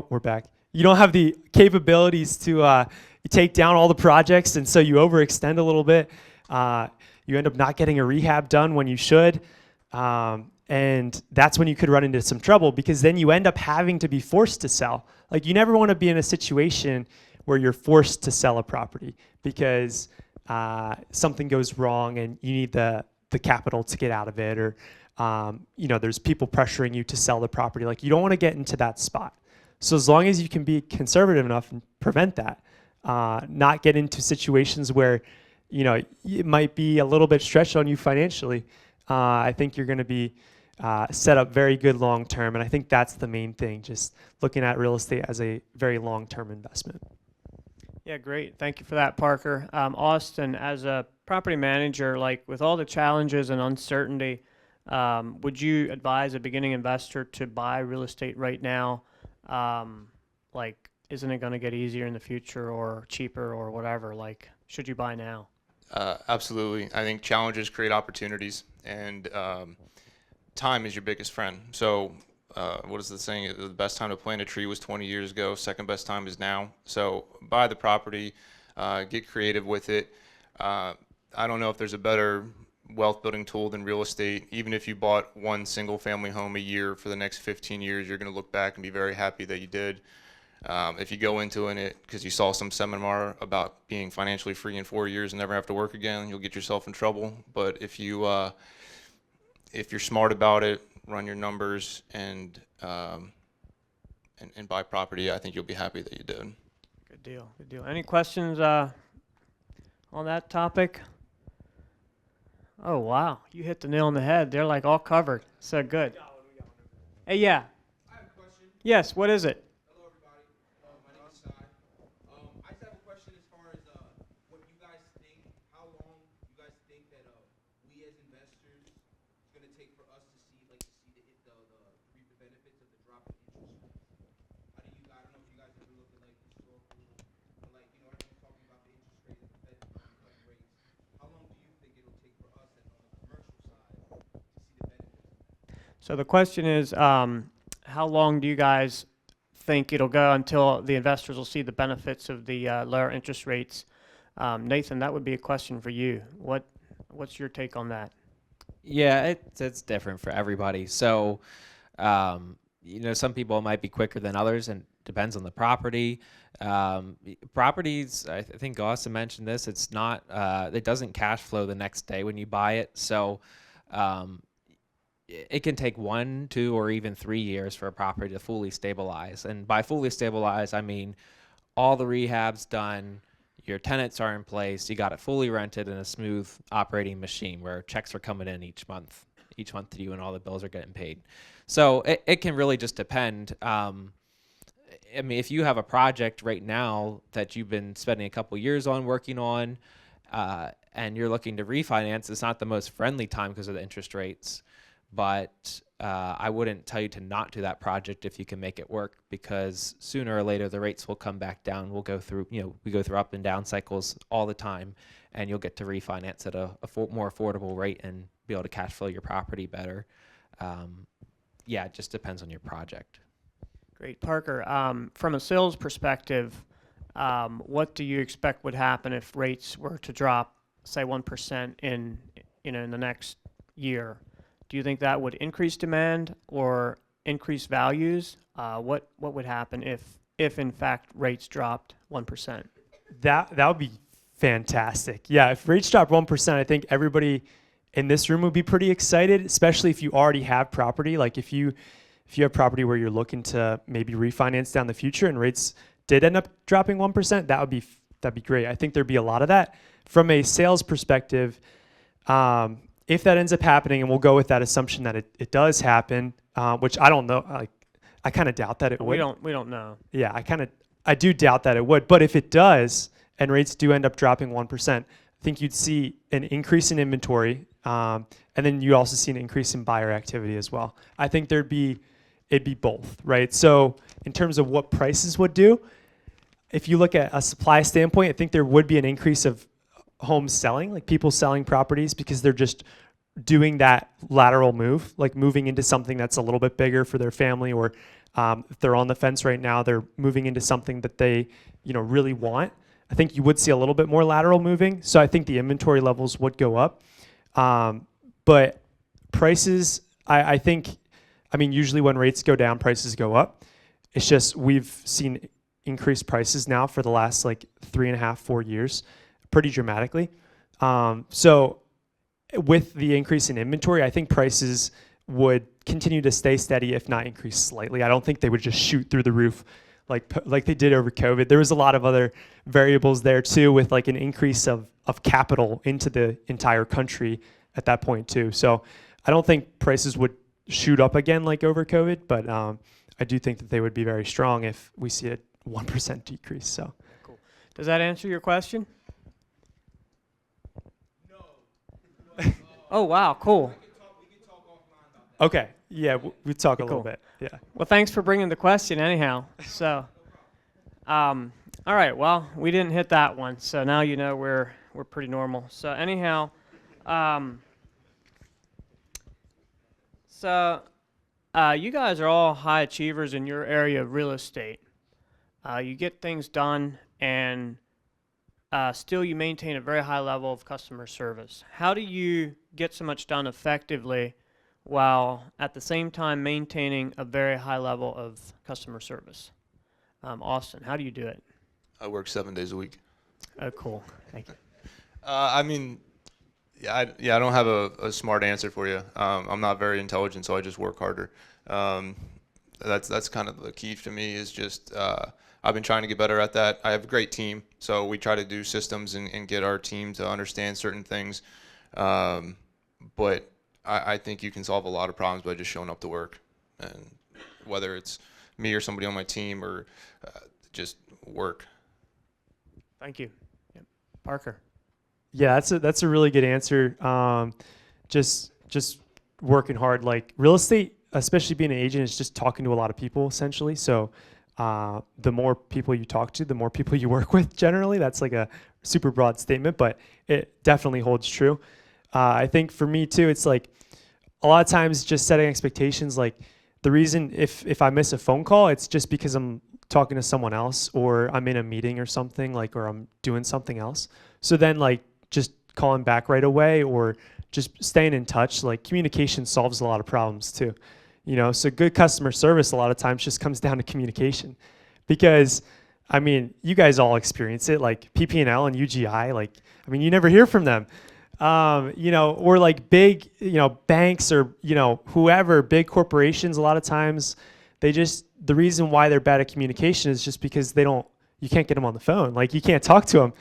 We're back. You don't have the capabilities to take down all the projects, and so you overextend a little bit. You end up not getting a rehab done when you should. And And that's when you could run into some trouble, because then you end up having to be forced to sell. Like, you never want to be in a situation where you're forced to sell a property because something goes wrong and you need the capital to get out of it, or there's people pressuring you to sell the property. Like, you don't want to get into that spot. So as long as you can be conservative enough and prevent that, not get into situations where it might be a little bit stretched on you financially, I think you're going to be set up very good long term. And I think that's the main thing, just looking at real estate as a very long term investment. Yeah, great. Thank you for that, Parker. Austin, as a property manager, like with all the challenges and uncertainty, would you advise a beginning investor to buy real estate right now? Like, isn't it going to get easier in the future or cheaper or whatever? Like, should you buy now? Absolutely. I think challenges create opportunities, and time is your biggest friend. So what is the saying? The best time to plant a tree was 20 years ago. Second best time is now. So buy the property, get creative with it. I don't know if there's a better wealth building tool than real estate. Even if you bought one single family home a year for the next 15 years, you're going to look back and be very happy that you did. If you go into it because you saw some seminar about being financially free in 4 years and never have to work again, you'll get yourself in trouble. But if you're smart about it, run your numbers, and buy property, I think you'll be happy that you did. Good deal. Good deal. Any questions on that topic? Oh, wow. You hit the nail on the head. They're like all covered. So good. Hey, yeah. I have a question. Yes, what is it? Hello, everybody. My name is Sai. I just have a question as far as what you guys think, how long you guys think that we as investors it's going to take for us to see reap the benefits of the drop in interest rates. How do you? I don't know if you guys ever looked at like historical, but like everyone's talking about the interest rate and the Fed cutting rates. How long do you think it'll take for us on the commercial side to see the benefits? So the question is, how long do you guys think it'll go until the investors will see the benefits of the lower interest rates? Nathan, that would be a question for you. What's your take on that? Yeah, it's different for everybody. So, some people might be quicker than others, and depends on the property. Properties, I think Austin mentioned this. It's not. It doesn't cash flow the next day when you buy it. So, it can take 1, 2, or even 3 years for a property to fully stabilize. And by fully stabilize, I mean all the rehab's done, your tenants are in place, you got it fully rented in a smooth operating machine where checks are coming in each month to you and all the bills are getting paid. So it can really just depend. I mean, if you have a project right now that you've been spending a couple years on working on, and you're looking to refinance, it's not the most friendly time because of the interest rates. But I wouldn't tell you to not do that project if you can make it work, because sooner or later the rates will come back down. We'll go through, we go through up and down cycles all the time, and you'll get to refinance at a more affordable rate and be able to cash flow your property better. Yeah, it just depends on your project. Great. Parker, from a sales perspective, what do you expect would happen if rates were to drop, say 1% in the next year? Do you think that would increase demand or increase values? What would happen if in fact rates dropped 1%? That would be fantastic. Yeah, if rates drop 1%, I think everybody in this room would be pretty excited, especially if you already have property. Like if you have property where you're looking to maybe refinance down the future and rates did end up dropping 1%, that'd be great. I think there'd be a lot of that. From a sales perspective, if that ends up happening, and we'll go with that assumption that it does happen, which I don't know, I kind of doubt that it would. We don't know. Yeah, I do doubt that it would. But if it does, and rates do end up dropping 1%, I think you'd see an increase in inventory, and then you also see an increase in buyer activity as well. I think it'd be both, right? So in terms of what prices would do, if you look at a supply standpoint, I think there would be an increase of homes selling, like people selling properties because they're just doing that lateral move, like moving into something that's a little bit bigger for their family, or if they're on the fence right now, they're moving into something that they really want. I think you would see a little bit more lateral moving. So I think the inventory levels would go up. But prices, I think, I mean, usually when rates go down, prices go up. It's just we've seen increased prices now for the last like 3.5, 4 years, pretty dramatically. So with the increase in inventory, I think prices would continue to stay steady, if not increase slightly. I don't think they would just shoot through the roof like they did over COVID. There was a lot of other variables there too, with like an increase of capital into the entire country at that point too. So I don't think prices would shoot up again like over COVID, but I do think that they would be very strong if we see a 1% decrease. So Cool. Does that answer your question? No. Oh, wow, cool. We can talk offline about that. okay, yeah, we talk a little Cool. bit. Yeah. Well, thanks for bringing the question anyhow. So, all right, well, we didn't hit that one, so now you know we're pretty normal. So anyhow, you guys are all high achievers in your area of real estate. You get things done, and still you maintain a very high level of customer service. How do you get so much done effectively while at the same time maintaining a very high level of customer service? Austin, how do you do it? I work 7 days a week. Oh, cool. Thank you. I mean, I don't have a smart answer for you. I'm not very intelligent, so I just work harder. That's kind of the key to me, is just I've been trying to get better at that. I have a great team, so we try to do systems and get our team to understand certain things. But I think you can solve a lot of problems by just showing up to work, and whether it's me or somebody on my team, or just work. Thank you. Yep. Parker. Yeah, that's a really good answer. Just working hard. Like real estate, especially being an agent, is just talking to a lot of people essentially. So the more people you talk to, the more people you work with. Generally, that's like a super broad statement, but it definitely holds true. I think for me too, it's like a lot of times just setting expectations. Like the reason if I miss a phone call, it's just because I'm talking to someone else, or I'm in a meeting or something, like, or I'm doing something else. So then like just calling back right away, or just staying in touch. Like communication solves a lot of problems too, you know. So good customer service a lot of times just comes down to communication, because I mean, you guys all experience it, like PP&L and UGI. Like, I mean, you never hear from them, you know, or like big, you know, banks, or, you know, whoever, big corporations. A lot of times the reason why they're bad at communication is just because you can't get them on the phone. Like you can't talk to them.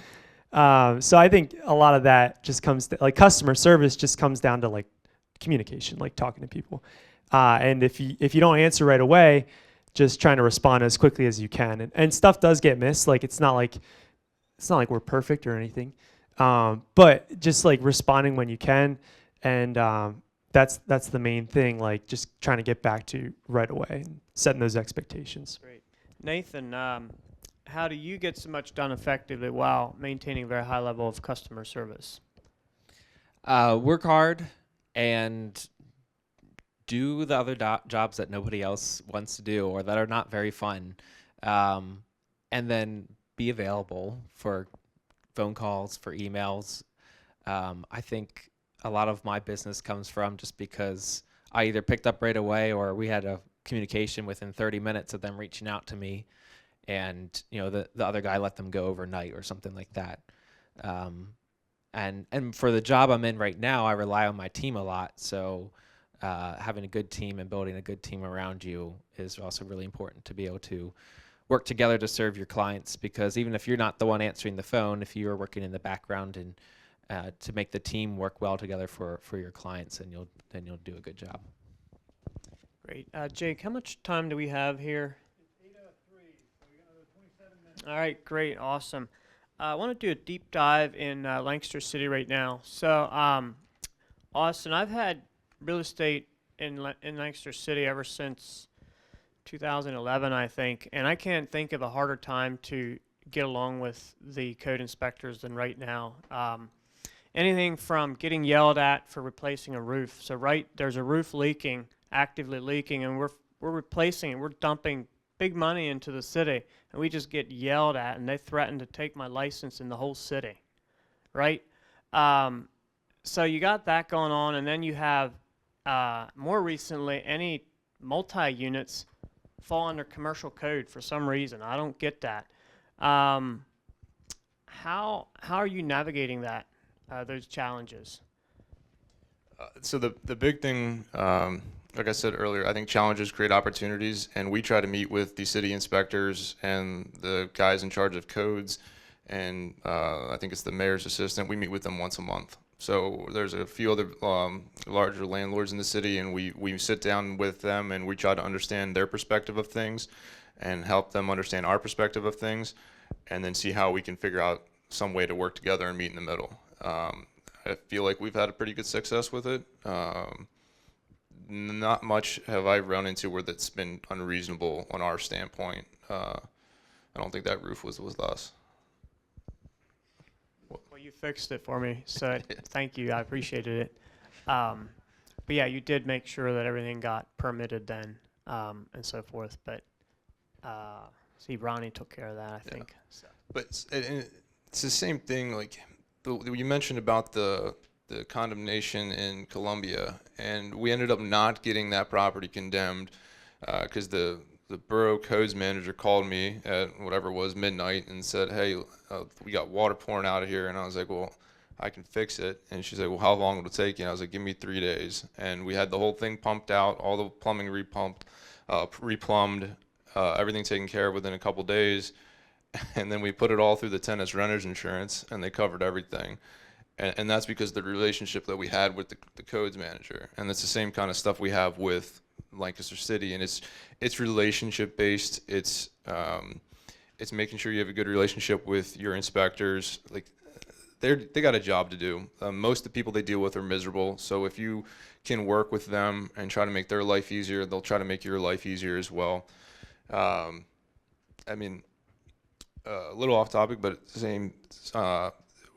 So I think a lot of that just comes to, like, customer service just comes down to like communication, like talking to people. And if you don't answer right away, just trying to respond as quickly as you can. And stuff does get missed. Like it's not like we're perfect or anything. But just like responding when you can, and that's the main thing. Like just trying to get back to right away and setting those expectations. Great. Nathan, how do you get so much done effectively while maintaining a very high level of customer service? Work hard and do the other jobs that nobody else wants to do, or that are not very fun, and then be available for phone calls, for emails. I think a lot of my business comes from just because I either picked up right away, or we had a communication within 30 minutes of them reaching out to me, and you know, the other guy let them go overnight or something like that. And for the job I'm in right now, I rely on my team a lot. So having a good team and building a good team around you is also really important, to be able to work together to serve your clients. Because even if you're not the one answering the phone, if you're working in the background and to make the team work well together for your clients, and then you'll do a good job. Great. Jake, how much time do we have here? It's 8:03, so we got another 27 minutes. All right, great, awesome. I want to do a deep dive in Lancaster City right now. So, Austin, I've had real estate in Lancaster City ever since 2011, I think, and I can't think of a harder time to get along with the code inspectors than right now. Anything from getting yelled at for replacing a roof. So there's a roof leaking, actively leaking, and we're replacing it. We're dumping big money into the city, and we just get yelled at, and they threaten to take my license in the whole city, right? So you got that going on, and then you have more recently, any multi-units fall under commercial code for some reason. I don't get that. How are you navigating that, those challenges? So the big thing, like I said earlier, I think challenges create opportunities, and we try to meet with the city inspectors and the guys in charge of codes, and I think it's the mayor's assistant. We meet with them once a month. So there's a few other larger landlords in the city, and we sit down with them and we try to understand their perspective of things and help them understand our perspective of things, and then see how we can figure out some way to work together and meet in the middle. I feel like we've had a pretty good success with it. Not much have I run into where that's been unreasonable on our standpoint. I don't think that roof was us. Well, you fixed it for me, so thank you. I appreciated it. But yeah, you did make sure that everything got permitted then, and so forth. But see, Ronnie took care of that, I think. So. But it's the same thing. Like you mentioned about the condemnation in Columbia, and we ended up not getting that property condemned because the borough codes manager called me at whatever it was midnight and said, "Hey, we got water pouring out of here," and I was like, "Well, I can fix it." And she's like, "Well, how long will it take you?" And I was like, "Give me 3 days." And we had the whole thing pumped out, all the plumbing repumped, replumbed, everything taken care of within a couple days. And then we put it all through the tenant's renter's insurance, and they covered everything. And that's because the relationship that we had with the codes manager. And it's the same kind of stuff we have with Lancaster City, and it's relationship based. It's making sure you have a good relationship with your inspectors. Like they got a job to do. Most of the people they deal with are miserable. So if you can work with them and try to make their life easier, they'll try to make your life easier as well. I mean, a little off topic, but it's the same.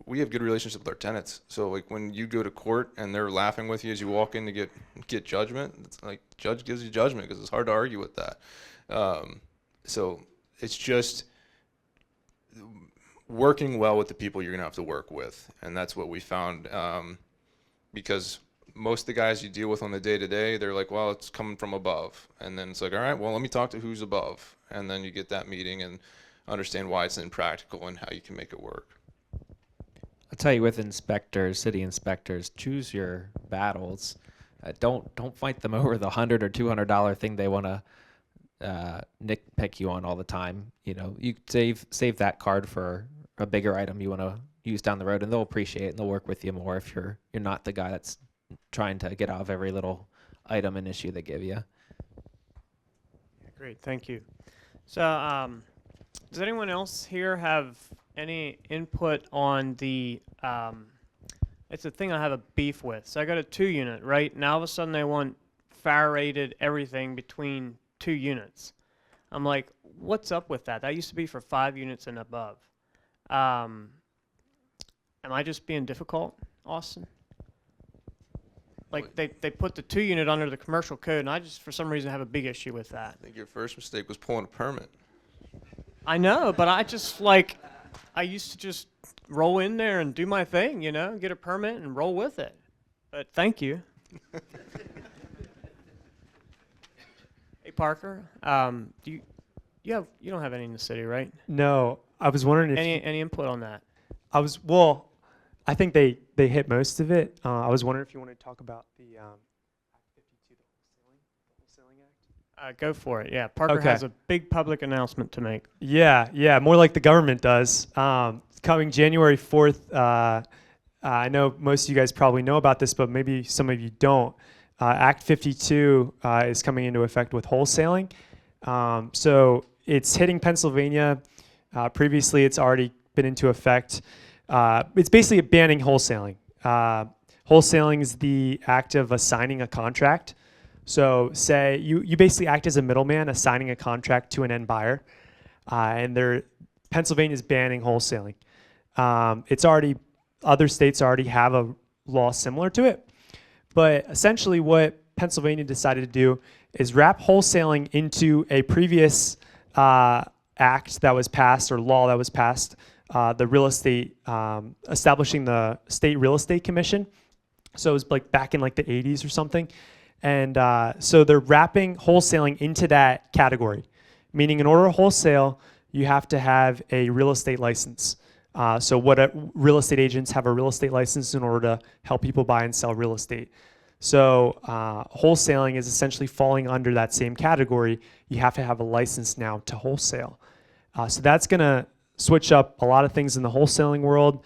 We have good relationships with our tenants. So like when you go to court and they're laughing with you as you walk in to get judgment, it's like judge gives you judgment because it's hard to argue with that. So it's just working well with the people you're gonna have to work with, and that's what we found. Because most of the guys you deal with on the day-to-day, they're like, well, it's coming from above, and then it's like, all right, well, let me talk to who's above, and then you get that meeting and understand why it's impractical and how you can make it work. I'll tell you, with inspectors, city inspectors, choose your battles. Don't fight them over the $100 or $200 thing they want to nitpick you on all the time. You know, you save that card for a bigger item you want to use down the road, and they'll appreciate it and they'll work with you more if you're not the guy that's trying to get out of every little item and issue they give you. Great, thank you. So, does anyone else here have any input on the, it's a thing I have a beef with. So I got a 2-unit, right? Now all of a sudden they want fire rated everything between 2 units. I'm like, what's up with that? That used to be for 5 units and above. Am I just being difficult, Austin? Like they put the 2-unit under the commercial code, and I just for some reason have a big issue with that. I think your first mistake was pulling a permit. I know, but I just like, I used to just roll in there and do my thing, you know, get a permit and roll with it. But thank you. Hey Parker, you don't have any in the city, right? No, I was wondering if Any input on that? I think they hit most of it. I was wondering if you wanted to talk about the Act 52, the Wholesaling Act. Go for it. Yeah, Parker Okay. has a big public announcement to make. Yeah, more like the government does. Coming January 4th, I know most of you guys probably know about this, but maybe some of you don't. Act 52 is coming into effect with wholesaling. So it's hitting Pennsylvania. Previously, it's already been into effect. It's basically banning wholesaling. Wholesaling is the act of assigning a contract. So say you basically act as a middleman, assigning a contract to an end buyer, and Pennsylvania is banning wholesaling. Other states already have a law similar to it, but essentially what Pennsylvania decided to do is wrap wholesaling into a previous act that was passed or law that was passed, the real estate, establishing the State Real Estate Commission. So it was like back in like the 80s or something. And so they're wrapping wholesaling into that category, meaning in order to wholesale, you have to have a real estate license. So real estate agents have a real estate license in order to help people buy and sell real estate. So wholesaling is essentially falling under that same category. You have to have a license now to wholesale. So that's going to switch up a lot of things in the wholesaling world.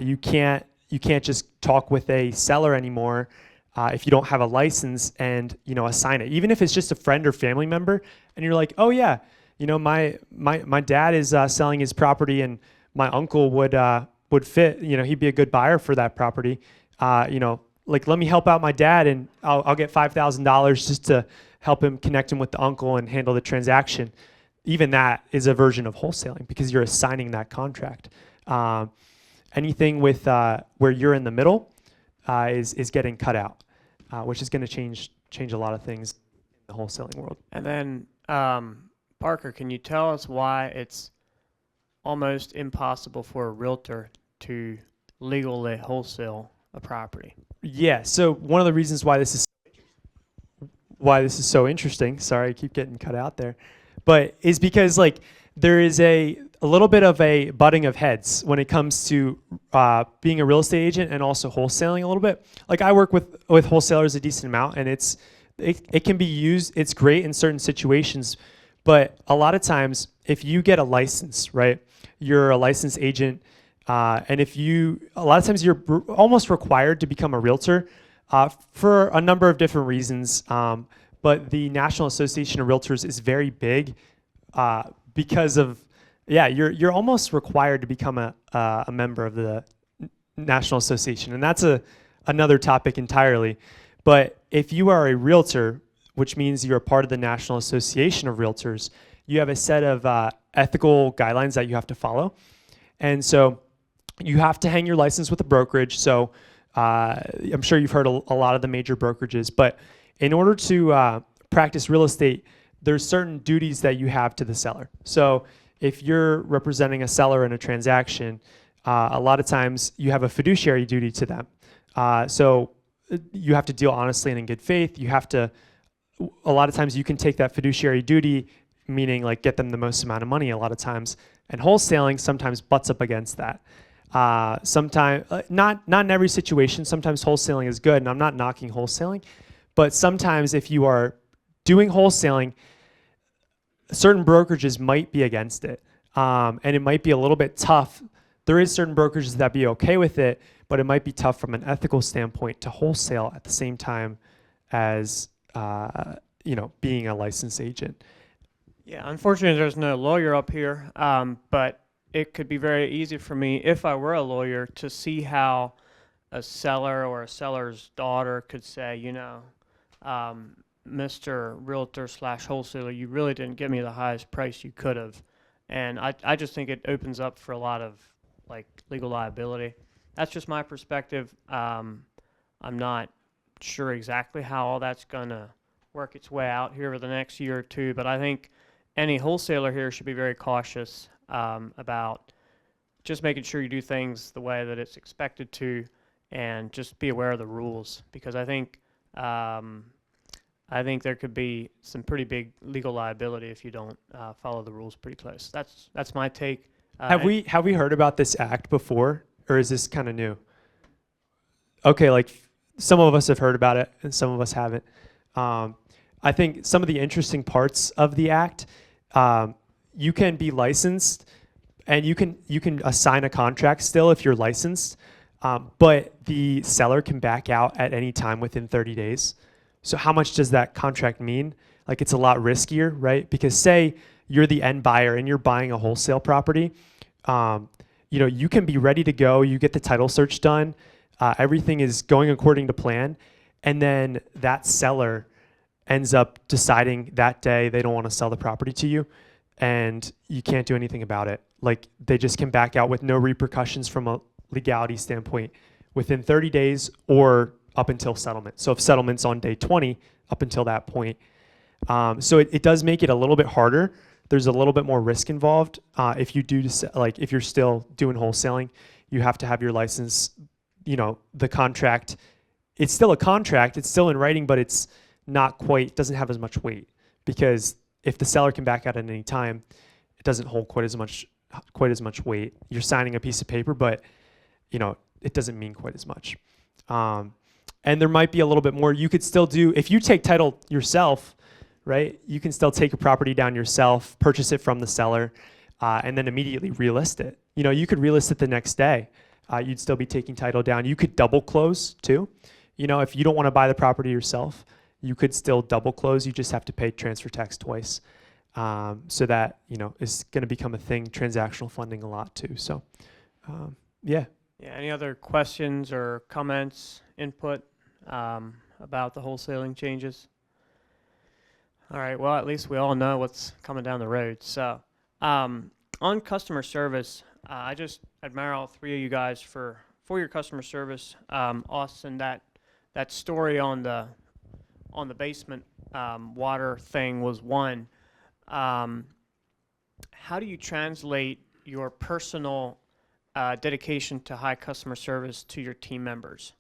You can't just talk with a seller anymore if you don't have a license and assign it. Even if it's just a friend or family member, and you're like, oh yeah, my dad is selling his property, and my uncle would fit. He'd be a good buyer for that property. Like, let me help out my dad, and I'll get $5,000 just to help him connect him with the uncle and handle the transaction. Even that is a version of wholesaling because you're assigning that contract. Anything with where you're in the middle is getting cut out, which is going to change a lot of things in the wholesaling world. And then, Parker, can you tell us why it's almost impossible for a realtor to legally wholesale a property? Yeah. So one of the reasons why this is so interesting. Sorry, I keep getting cut out there, but is because there is a little bit of a butting of heads when it comes to being a real estate agent and also wholesaling a little bit. Like, I work with wholesalers a decent amount, and it can be used. It's great in certain situations, but a lot of times if you get a license, right, you're a licensed agent, and a lot of times you're almost required to become a realtor for a number of different reasons. But the National Association of Realtors is very big because of, you're almost required to become a member of the National Association, and that's another topic entirely. But if you are a realtor, which means you're a part of the National Association of Realtors, you have a set of ethical guidelines that you have to follow. And so you have to hang your license with a brokerage. So I'm sure you've heard a lot of the major brokerages, but in order to practice real estate, there's certain duties that you have to the seller. So if you're representing a seller in a transaction, a lot of times you have a fiduciary duty to them. So you have to deal honestly and in good faith. A lot of times you can take that fiduciary duty, meaning get them the most amount of money a lot of times. And wholesaling sometimes butts up against that. Sometimes, not in every situation, sometimes wholesaling is good, and I'm not knocking wholesaling, but sometimes if you are doing wholesaling, certain brokerages might be against it, and it might be a little bit tough. There is certain brokerages that be okay with it, but it might be tough from an ethical standpoint to wholesale at the same time as being a licensed agent. Yeah, unfortunately, there's no lawyer up here, but it could be very easy for me, if I were a lawyer, to see how a seller or a seller's daughter could say, Mr. Realtor / wholesaler, you really didn't give me the highest price you could have. And I just think it opens up for a lot of legal liability. That's just my perspective. I'm not sure exactly how all that's going to work its way out here over the next year or two, but I think any wholesaler here should be very cautious about just making sure you do things the way that it's expected to, and just be aware of the rules, because I think there could be some pretty big legal liability if you don't follow the rules pretty close. That's my take. Have we heard about this act before, or is this kind of new? Okay, some of us have heard about it and some of us haven't. I think some of the interesting parts of the act, you can be licensed and you can assign a contract still if you're licensed, but the seller can back out at any time within 30 days. So how much does that contract mean? It's a lot riskier, right? Because say you're the end buyer and you're buying a wholesale property, you can be ready to go. You get the title search done. Everything is going according to plan. And then that seller ends up deciding that day they don't want to sell the property to you, and you can't do anything about it. They just can back out with no repercussions from a legality standpoint within 30 days or up until settlement. So if settlement's on day 20, up until that point. So it does make it a little bit harder. There's a little bit more risk involved. If you're still doing wholesaling, you have to have your license, the contract it's still a contract, it's still in writing, but it's not quite, doesn't have as much weight, because if the seller can back out at any time, it doesn't hold quite as much weight. You're signing a piece of paper, but it doesn't mean quite as much. And there might be a little bit more you could still do if you take title yourself, right? You can still take a property down yourself, purchase it from the seller, and then immediately relist it. You could relist it the next day. You'd still be taking title down. You could double close too. If you don't want to buy the property yourself, you could still double close. You just have to pay transfer tax twice. So that, is going to become a thing, transactional funding a lot too. So, yeah. Yeah. Any other questions or comments, input about the wholesaling changes? All right. Well, at least we all know what's coming down the road. So, on customer service, I just admire all three of you guys for your customer service. Austin, that story on the basement water thing was one. How do you translate your personal dedication to high customer service to your team members?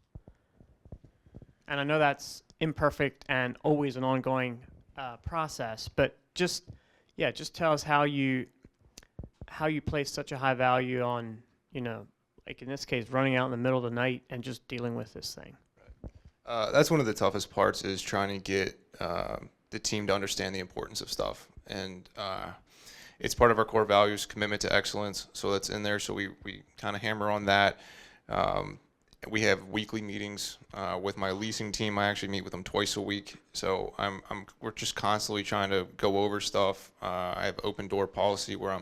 And I know that's imperfect and always an ongoing process, but just tell us how you place such a high value on, like in this case, running out in the middle of the night and just dealing with this thing. That's one of the toughest parts, is trying to get the team to understand the importance of stuff. And it's part of our core values, commitment to excellence. So that's in there. So we kind of hammer on that. We have weekly meetings with my leasing team. I actually meet with them twice a week. So we're just constantly trying to go over stuff. I have open door policy where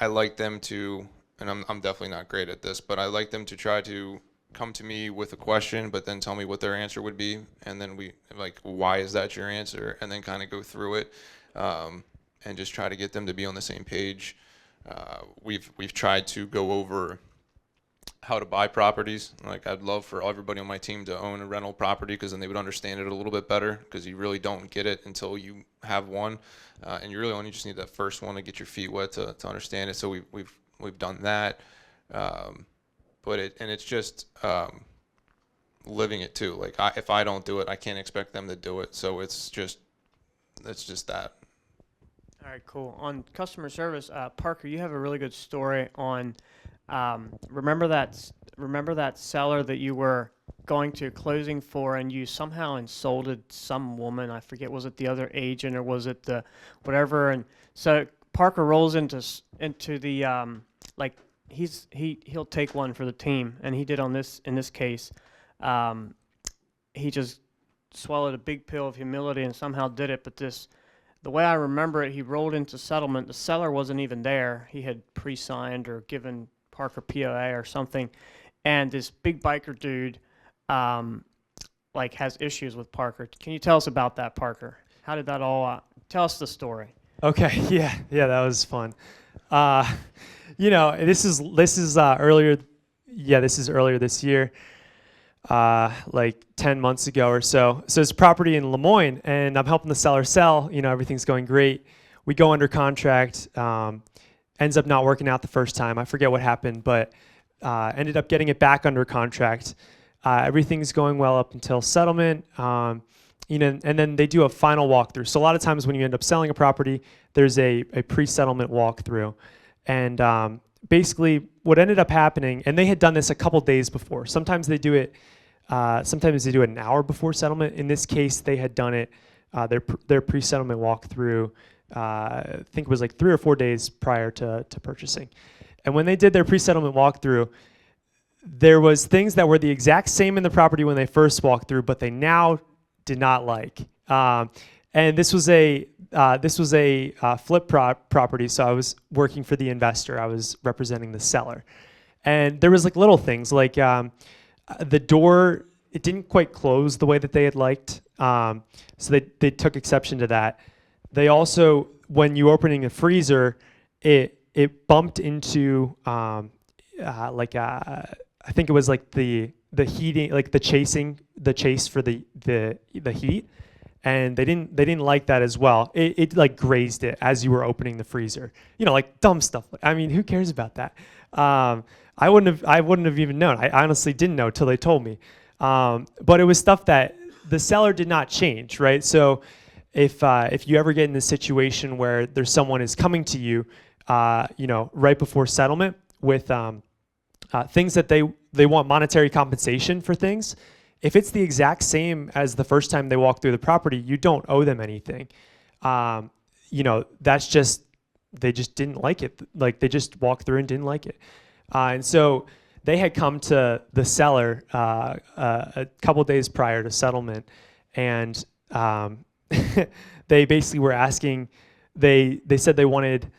I like them to, and I'm definitely not great at this, but I like them to try to come to me with a question, but then tell me what their answer would be, and then we why is that your answer, and then kind of go through it, and just try to get them to be on the same page. We've tried to go over how to buy properties. Like, I'd love for everybody on my team to own a rental property, because then they would understand it a little bit better, because you really don't get it until you have one, and you really only just need that first one to get your feet wet to understand it. So we've done that. But it's just living it too. Like, if I don't do it, I can't expect them to do it. So it's just that. All right, cool. On customer service, Parker, you have a really good story on. Remember that seller that you were going to closing for, and you somehow insulted some woman. I forget, was it the other agent or was it the whatever? And so Parker rolls into the he'll take one for the team, and he did in this case. He just swallowed a big pill of humility and somehow did it. But the way I remember it, he rolled into settlement. The seller wasn't even there. He had pre-signed or given Parker POA or something, and this big biker dude has issues with Parker. Can you tell us about that, Parker? How did that all tell us the story? Okay, yeah, that was fun. This is earlier. Yeah, this is earlier this year, like 10 months ago or so. So it's property in Lemoyne, and I'm helping the seller sell. Everything's going great. We go under contract. Ends up not working out the first time. I forget what happened, but ended up getting it back under contract. Everything's going well up until settlement. And then they do a final walkthrough. So a lot of times when you end up selling a property, there's a pre-settlement walkthrough. And basically what ended up happening, and they had done this a couple days before. Sometimes they do it an hour before settlement. In this case, they had done it, their pre-settlement walkthrough, I think it was like 3 or 4 days prior to purchasing. And when they did their pre-settlement walkthrough, there was things that were the exact same in the property when they first walked through, but they now did not like. And this was a flip property, so I was working for the investor. I was representing the seller. And there was like little things, like the door, it didn't quite close the way that they had liked. So they took exception to that. They also, when you opening a freezer, it bumped into I think it was like the heating, like the chase for the heat, and they didn't like that as well. It like grazed it as you were opening the freezer. Like dumb stuff. I mean, who cares about that? I wouldn't have even known. I honestly didn't know till they told me. But it was stuff that the seller did not change, right? So if you ever get in this situation where there's someone is coming to you, right before settlement with things that they want monetary compensation for things, if it's the exact same as the first time they walk through the property, you don't owe them anything. That's just, they just didn't like it. Like they just walked through and didn't like it. And so they had come to the seller a couple days prior to settlement, and they basically were asking, they said they wanted,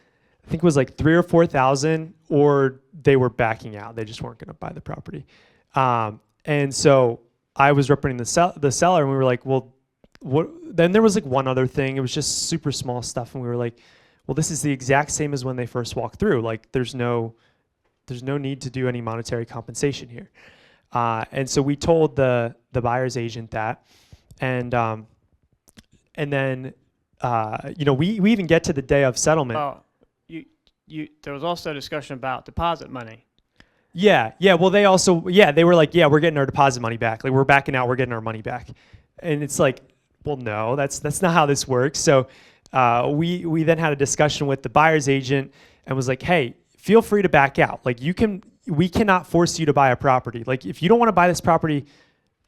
I think it was like 3,000 or 4,000, or they were backing out. They just weren't going to buy the property. And so I was representing the seller, and we were like, well, what? Then there was like one other thing. It was just super small stuff, and we were like, well, this is the exact same as when they first walked through. Like, there's no need to do any monetary compensation here. And so we told the buyer's agent that, and then we even get to the day of settlement. Well, there was also a discussion about deposit money. Yeah. Well, they were like, yeah, we're getting our deposit money back. Like, we're backing out, we're getting our money back. And it's like, well, no, that's not how this works. So we then had a discussion with the buyer's agent and was like, hey, feel free to back out. Like, we cannot force you to buy a property. Like, if you don't want to buy this property,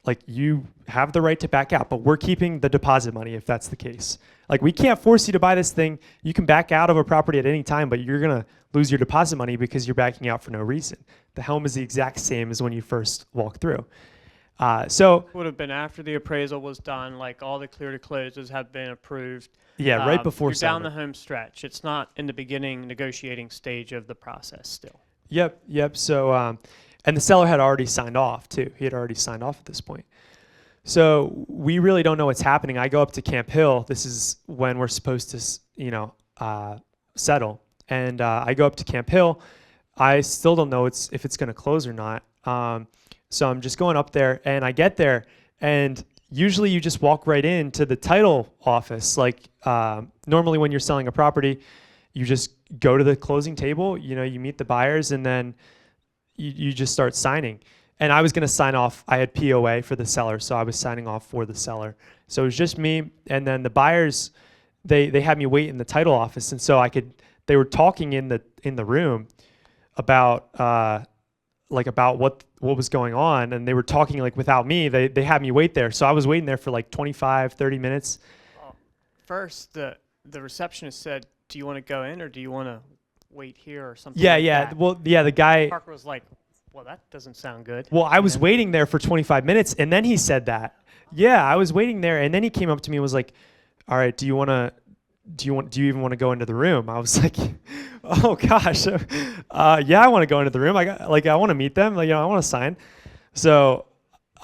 like, you have the right to back out, but we're keeping the deposit money if that's the case. Like, we can't force you to buy this thing. You can back out of a property at any time, but you're going to lose your deposit money because you're backing out for no reason. The home is the exact same as when you first walk through. So Would have been after the appraisal was done, like all the clear to closes have been approved. yeah, right before You're down the settlement. home stretch. It's not in the beginning negotiating stage of the process still. Yep. So, and the seller had already signed off too. He had already signed off at this point. So we really don't know what's happening. I go up to Camp Hill. This is when we're supposed to, settle. And I go up to Camp Hill. I still don't know if it's going to close or not. So I'm just going up there, and I get there, and usually you just walk right into the title office. Like normally when you're selling a property, you just go to the closing table, you meet the buyers, and then you just start signing. And I was going to sign off. I had POA for the seller, so I was signing off for the seller. So it was just me, and then the buyers, they had me wait in the title office, and so they were talking in the room about about what was going on, and they were talking like without me. They had me wait there, so I was waiting there for like 25, 30 minutes. Well, first, the receptionist said, "Do you want to go in or do you want to wait here or something?" Yeah, like yeah. that. Well, yeah, the guy. Parker was like, "Well, that doesn't sound good." Well, I was waiting there for 25 minutes, and then he said that. Yeah, I was waiting there, and then he came up to me and was like, "All right, do you even want to go into the room?" I was like, "Oh gosh, yeah, I want to go into the room. I want to meet them. I want to sign." So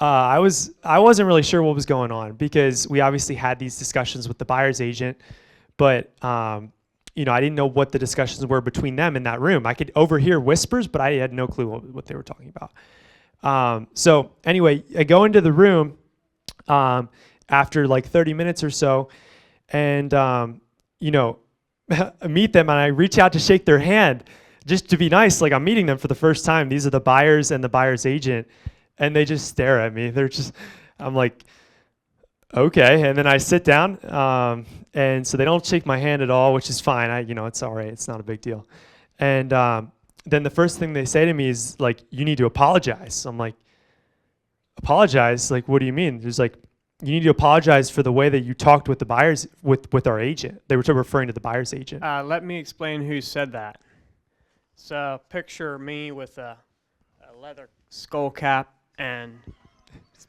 I wasn't really sure what was going on, because we obviously had these discussions with the buyer's agent, but I didn't know what the discussions were between them in that room. I could overhear whispers, but I had no clue what they were talking about. So anyway, I go into the room after like 30 minutes or so, and meet them, and I reach out to shake their hand just to be nice. Like, I'm meeting them for the first time. These are the buyers and the buyer's agent, and they just stare at me. I'm like, okay. And then I sit down, and so they don't shake my hand at all, which is fine. It's all right. It's not a big deal. And then the first thing they say to me is like, "You need to apologize." I'm like, "Apologize? Like, what do you mean?" There's like, "You need to apologize for the way that you talked with the buyers, with our agent." They were referring to the buyer's agent. Let me explain who said that. So picture me with a leather skull cap and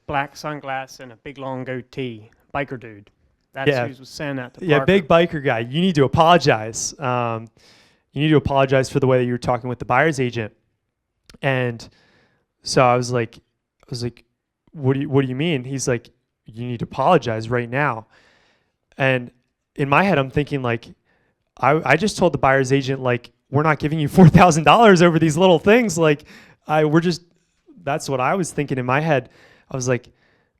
black sunglasses and a big long goatee, biker dude. That's who was saying that to Parker. Yeah, big biker guy. You need to apologize. You need to apologize for the way that you were talking with the buyer's agent. And so I was like, what do you mean? He's like, "You need to apologize right now." And in my head, I'm thinking like, I just told the buyer's agent, like, we're not giving you $4,000 over these little things. Like, that's what I was thinking in my head. I was like,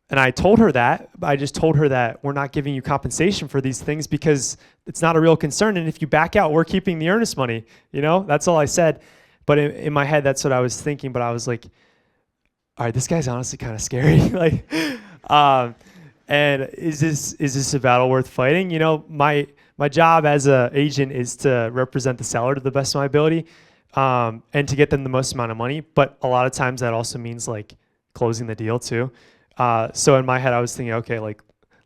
and I told her that. I just told her that we're not giving you compensation for these things because it's not a real concern. And if you back out, we're keeping the earnest money. That's all I said. But in my head, that's what I was thinking. But I was like, all right, this guy's honestly kind of scary. Like, um, and is this a battle worth fighting? You know, my job as a agent is to represent the seller to the best of my ability, and to get them the most amount of money. But a lot of times that also means like closing the deal too. So in my head, I was thinking, okay, like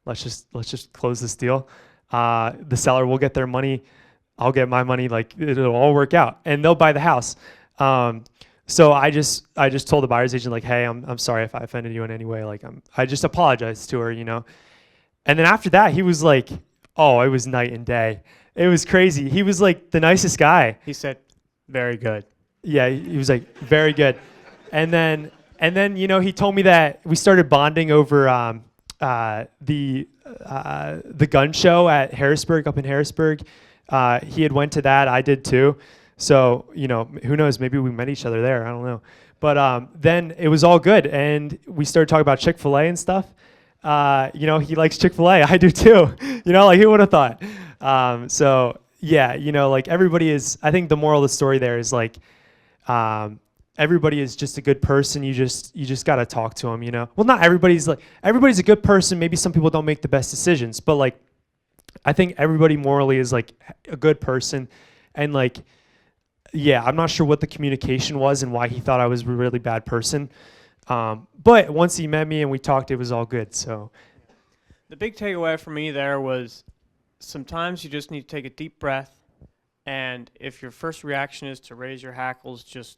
let's just close this deal. The seller will get their money. I'll get my money. Like it'll all work out, and they'll buy the house. So I just told the buyer's agent like, hey, I'm sorry if I offended you in any way. Like I just apologized to her, you know. And then after that, he was like, oh, it was night and day. It was crazy. He was like the nicest guy. He said, very good. Yeah, he was like very good. And then you know he told me that we started bonding over the gun show at Harrisburg, up in Harrisburg. He had went to that. I did too. So you know, who knows? Maybe we met each other there. I don't know. But then it was all good, and we started talking about Chick-fil-A and stuff. You know, he likes Chick-fil-A. I do too. You know, like who would have thought? So yeah, you know, like everybody is. I think the moral of the story there is like, everybody is just a good person. You just gotta talk to them. You know, well, not everybody's a good person. Maybe some people don't make the best decisions, but like, I think everybody morally is like a good person, and like, yeah, I'm not sure what the communication was and why he thought I was a really bad person. But once he met me and we talked, it was all good. So The big takeaway for me there was sometimes you just need to take a deep breath, and if your first reaction is to raise your hackles, just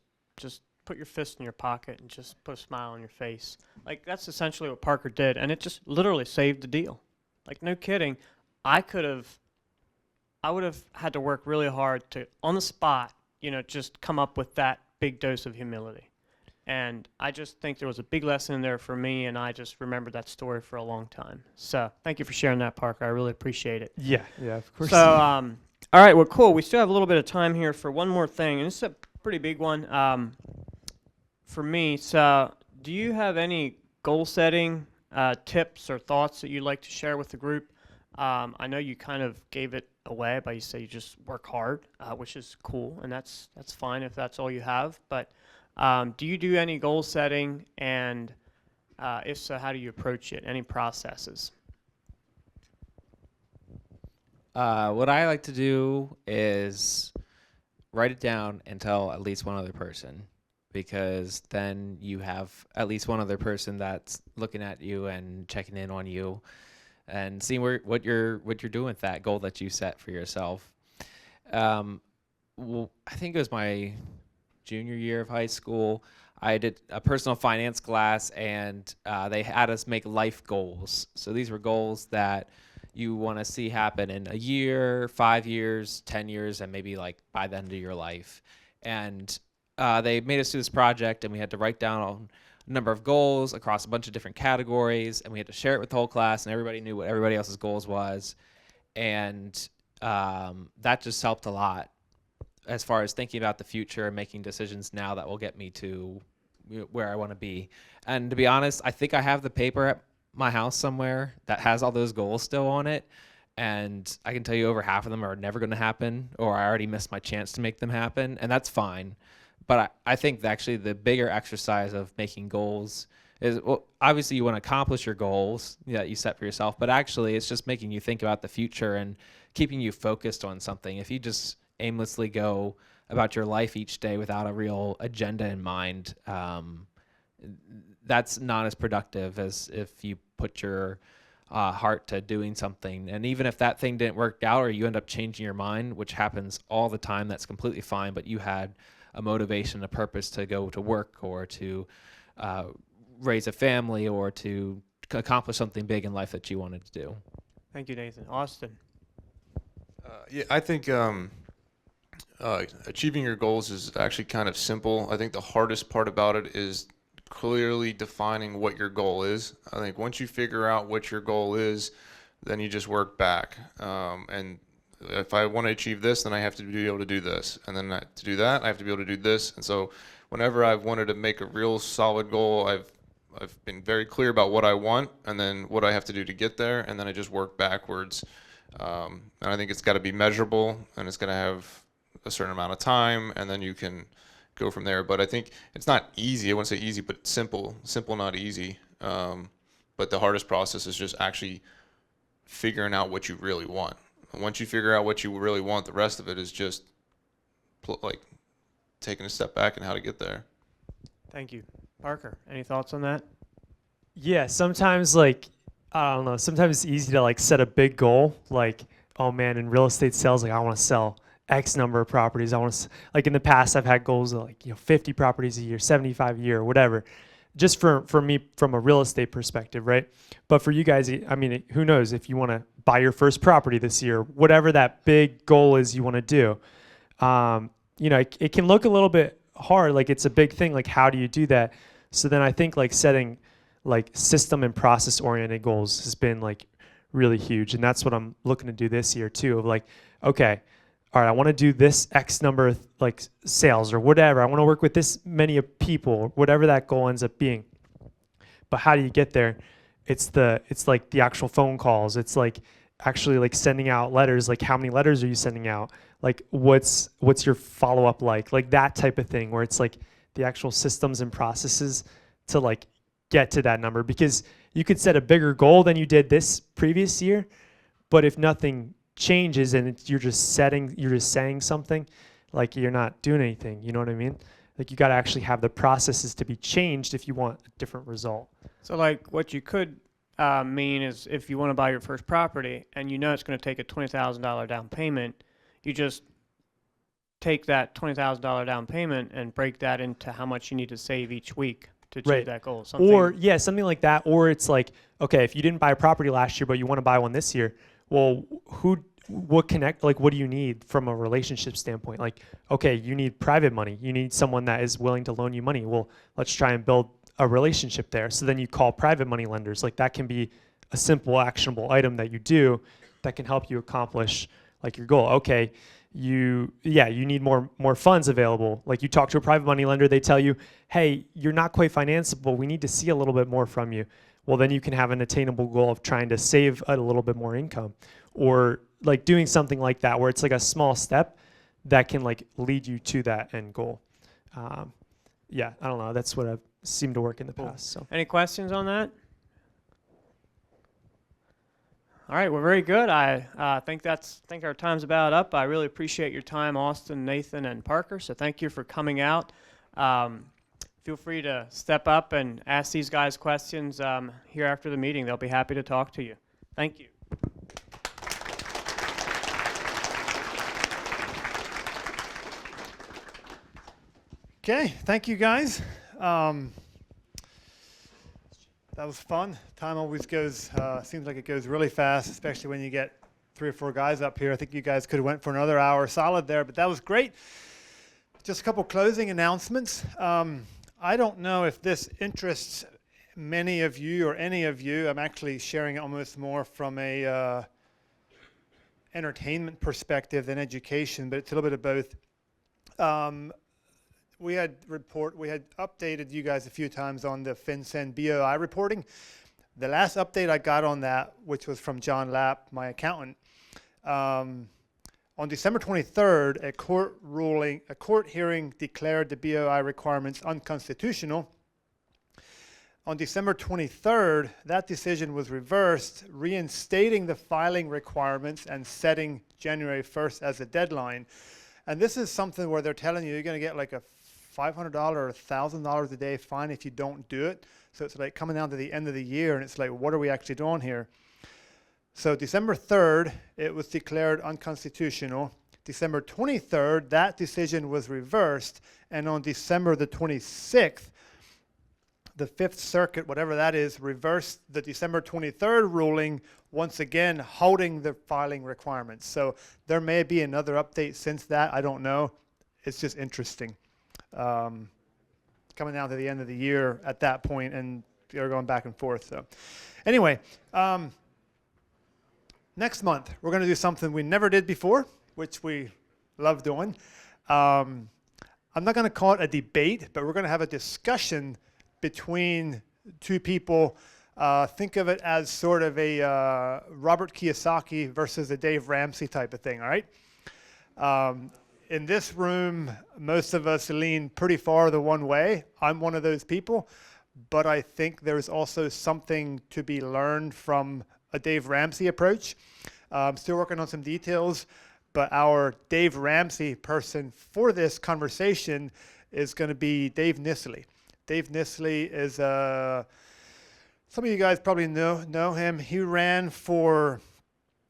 put your fist in your pocket and just put a smile on your face. Like that's essentially what Parker did, and it just literally saved the deal. Like no kidding, I would have had to work really hard to on the spot, you know, just come up with that big dose of humility. And I just think there was a big lesson in there for me, and I just remembered that story for a long time. So thank you for sharing that, Parker. I really appreciate it. yeah, of course. So, all right, well, cool. We still have a little bit of time here for one more thing, and this is a pretty big one for me. So do you have any goal-setting tips or thoughts that you'd like to share with the group? I know you kind of gave it away by you say you just work hard, which is cool, and that's fine if that's all you have, but do you do any goal setting, and if so, how do you approach it? Any processes? What I like to do is write it down and tell at least one other person, because then you have at least one other person that's looking at you and checking in on you and seeing what you're doing with that goal that you set for yourself. Well, I think it was my junior year of high school. I did a personal finance class, and they had us make life goals. So these were goals that you want to see happen in a year, 5 years, 10 years, and maybe like by the end of your life. And they made us do this project, and we had to write down a number of goals across a bunch of different categories, and we had to share it with the whole class, and everybody knew what everybody else's goals was. And that just helped a lot as far as thinking about the future and making decisions now that will get me to where I want to be. And to be honest, I think I have the paper at my house somewhere that has all those goals still on it. And I can tell you over half of them are never going to happen, or I already missed my chance to make them happen. And that's fine. But I think that actually the bigger exercise of making goals is, well, obviously you want to accomplish your goals that you set for yourself, but actually it's just making you think about the future and keeping you focused on something. If you just aimlessly go about your life each day without a real agenda in mind, that's not as productive as if you put your heart to doing something. And even if that thing didn't work out, or you end up changing your mind, which happens all the time, that's completely fine, but you had a motivation, a purpose to go to work, or to raise a family, or to accomplish something big in life that you wanted to do. Thank you, Nathan. Austin. Yeah, I think achieving your goals is actually kind of simple. I think the hardest part about it is clearly defining what your goal is. I think once you figure out what your goal is, then you just work back. And if I want to achieve this, then I have to be able to do this. And then to do that, I have to be able to do this. And so whenever I've wanted to make a real solid goal, I've been very clear about what I want and then what I have to do to get there. And then I just work backwards. And I think it's got to be measurable, and it's going to have a certain amount of time, and then you can go from there. But I think it's not easy. I wouldn't say easy, but simple, not easy. But the hardest process is just actually figuring out what you really want. And once you figure out what you really want, the rest of it is just like taking a step back and how to get there. Thank you. Parker, any thoughts on that? Yeah, sometimes like I don't know, sometimes it's easy to like set a big goal, like, oh man, in real estate sales, like I want to sell X number of properties. I want to like in the past I've had goals of like, 50 properties a year, 75 a year, or whatever. Just for me from a real estate perspective, right? But for you guys, I mean, who knows if you want to buy your first property this year, whatever that big goal is you want to do. It can look a little bit hard, like it's a big thing, like how do you do that? So then I think like setting like system and process oriented goals has been like really huge. And that's what I'm looking to do this year too, of like, okay, all right, I want to do this X number of like sales or whatever. I want to work with this many of people, whatever that goal ends up being. But how do you get there? It's like the actual phone calls. It's like actually like sending out letters. Like how many letters are you sending out? Like what's your follow up like that type of thing, where it's like the actual systems and processes to like get to that number. Because you could set a bigger goal than you did this previous year, but if nothing changes and you're just saying something, like you're not doing anything. You know what I mean? Like you got to actually have the processes to be changed if you want a different result. So like what you could mean is if you want to buy your first property and you know it's going to take a $20,000 down payment, you just take that $20,000 down payment and break that into how much you need to save each week to achieve that goal. Or something like that. Or it's like, okay, if you didn't buy a property last year but you want to buy one this year, well, what do you need from a relationship standpoint? Like, okay, you need private money. You need someone that is willing to loan you money. Well, let's try and build a relationship there. So then you call private money lenders. Like that can be a simple actionable item that you do that can help you accomplish like your goal. Okay, you need more funds available. Like you talk to a private money lender, they tell you, hey, you're not quite financeable. We need to see a little bit more from you. Well, then you can have an attainable goal of trying to save a little bit more income, or like doing something like that where it's like a small step that can like lead you to that end goal. I don't know. That's what I've seemed to work in the past. So, any questions on that? All right, well, very good. I think our time's about up. I really appreciate your time, Austin, Nathan, and Parker. So thank you for coming out. Feel free to step up and ask these guys questions here after the meeting. They'll be happy to talk to you. Thank you. Okay, thank you guys. That was fun. Time always goes, seems like it goes really fast, especially when you get 3 or 4 guys up here. I think you guys could have went for another hour solid there, but that was great. Just a couple closing announcements. I don't know if this interests many of you or any of you. I'm actually sharing it almost more from a entertainment perspective than education, but it's a little bit of both. We had updated you guys a few times on the FinCEN BOI reporting. The last update I got on that, which was from John Lapp, my accountant, on December 23rd, a court hearing declared the BOI requirements unconstitutional. On December 23rd, that decision was reversed, reinstating the filing requirements and setting January 1st as a deadline. And this is something where they're telling you you're going to get like a $500 or $1,000 a day fine if you don't do it. So it's like coming down to the end of the year, and it's like, what are we actually doing here? So December 3rd, it was declared unconstitutional. December 23rd, that decision was reversed. And on December the 26th, the Fifth Circuit, whatever that is, reversed the December 23rd ruling, once again holding the filing requirements. So there may be another update since that. I don't know. It's just interesting. Coming down to the end of the year at that point, and they're going back and forth. So anyway, next month, we're going to do something we never did before, which we love doing. I'm not going to call it a debate, but we're going to have a discussion between two people. Think of it as sort of a Robert Kiyosaki versus a Dave Ramsey type of thing, all right? in this room, most of us lean pretty far the one way. I'm one of those people, but I think there's also something to be learned from a Dave Ramsey approach. I'm still working on some details, but our Dave Ramsey person for this conversation is going to be Dave Nisley. Dave Nisley is some of you guys probably know him. He ran for,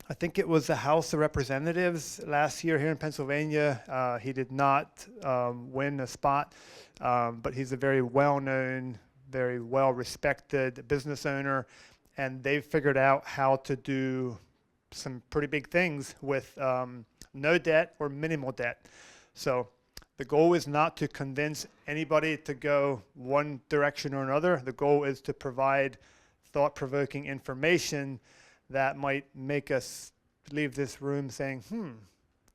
I think it was the House of Representatives last year here in Pennsylvania. He did not win a spot, but he's a very well-known, very well-respected business owner, and they've figured out how to do some pretty big things with no debt or minimal debt. So the goal is not to convince anybody to go one direction or another. The goal is to provide thought-provoking information that might make us leave this room saying,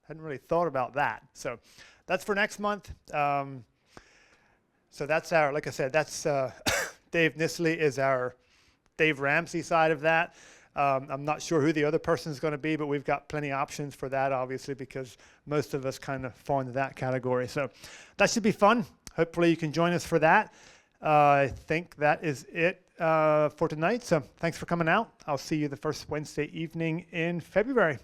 hadn't really thought about that. So that's for next month. So that's our, like I said, that's Dave Nisley is our Dave Ramsey side of that. I'm not sure who the other person is going to be, but we've got plenty of options for that, obviously, because most of us kind of fall into that category. So that should be fun. Hopefully you can join us for that. I think that is it for tonight. So thanks for coming out. I'll see you the first Wednesday evening in February.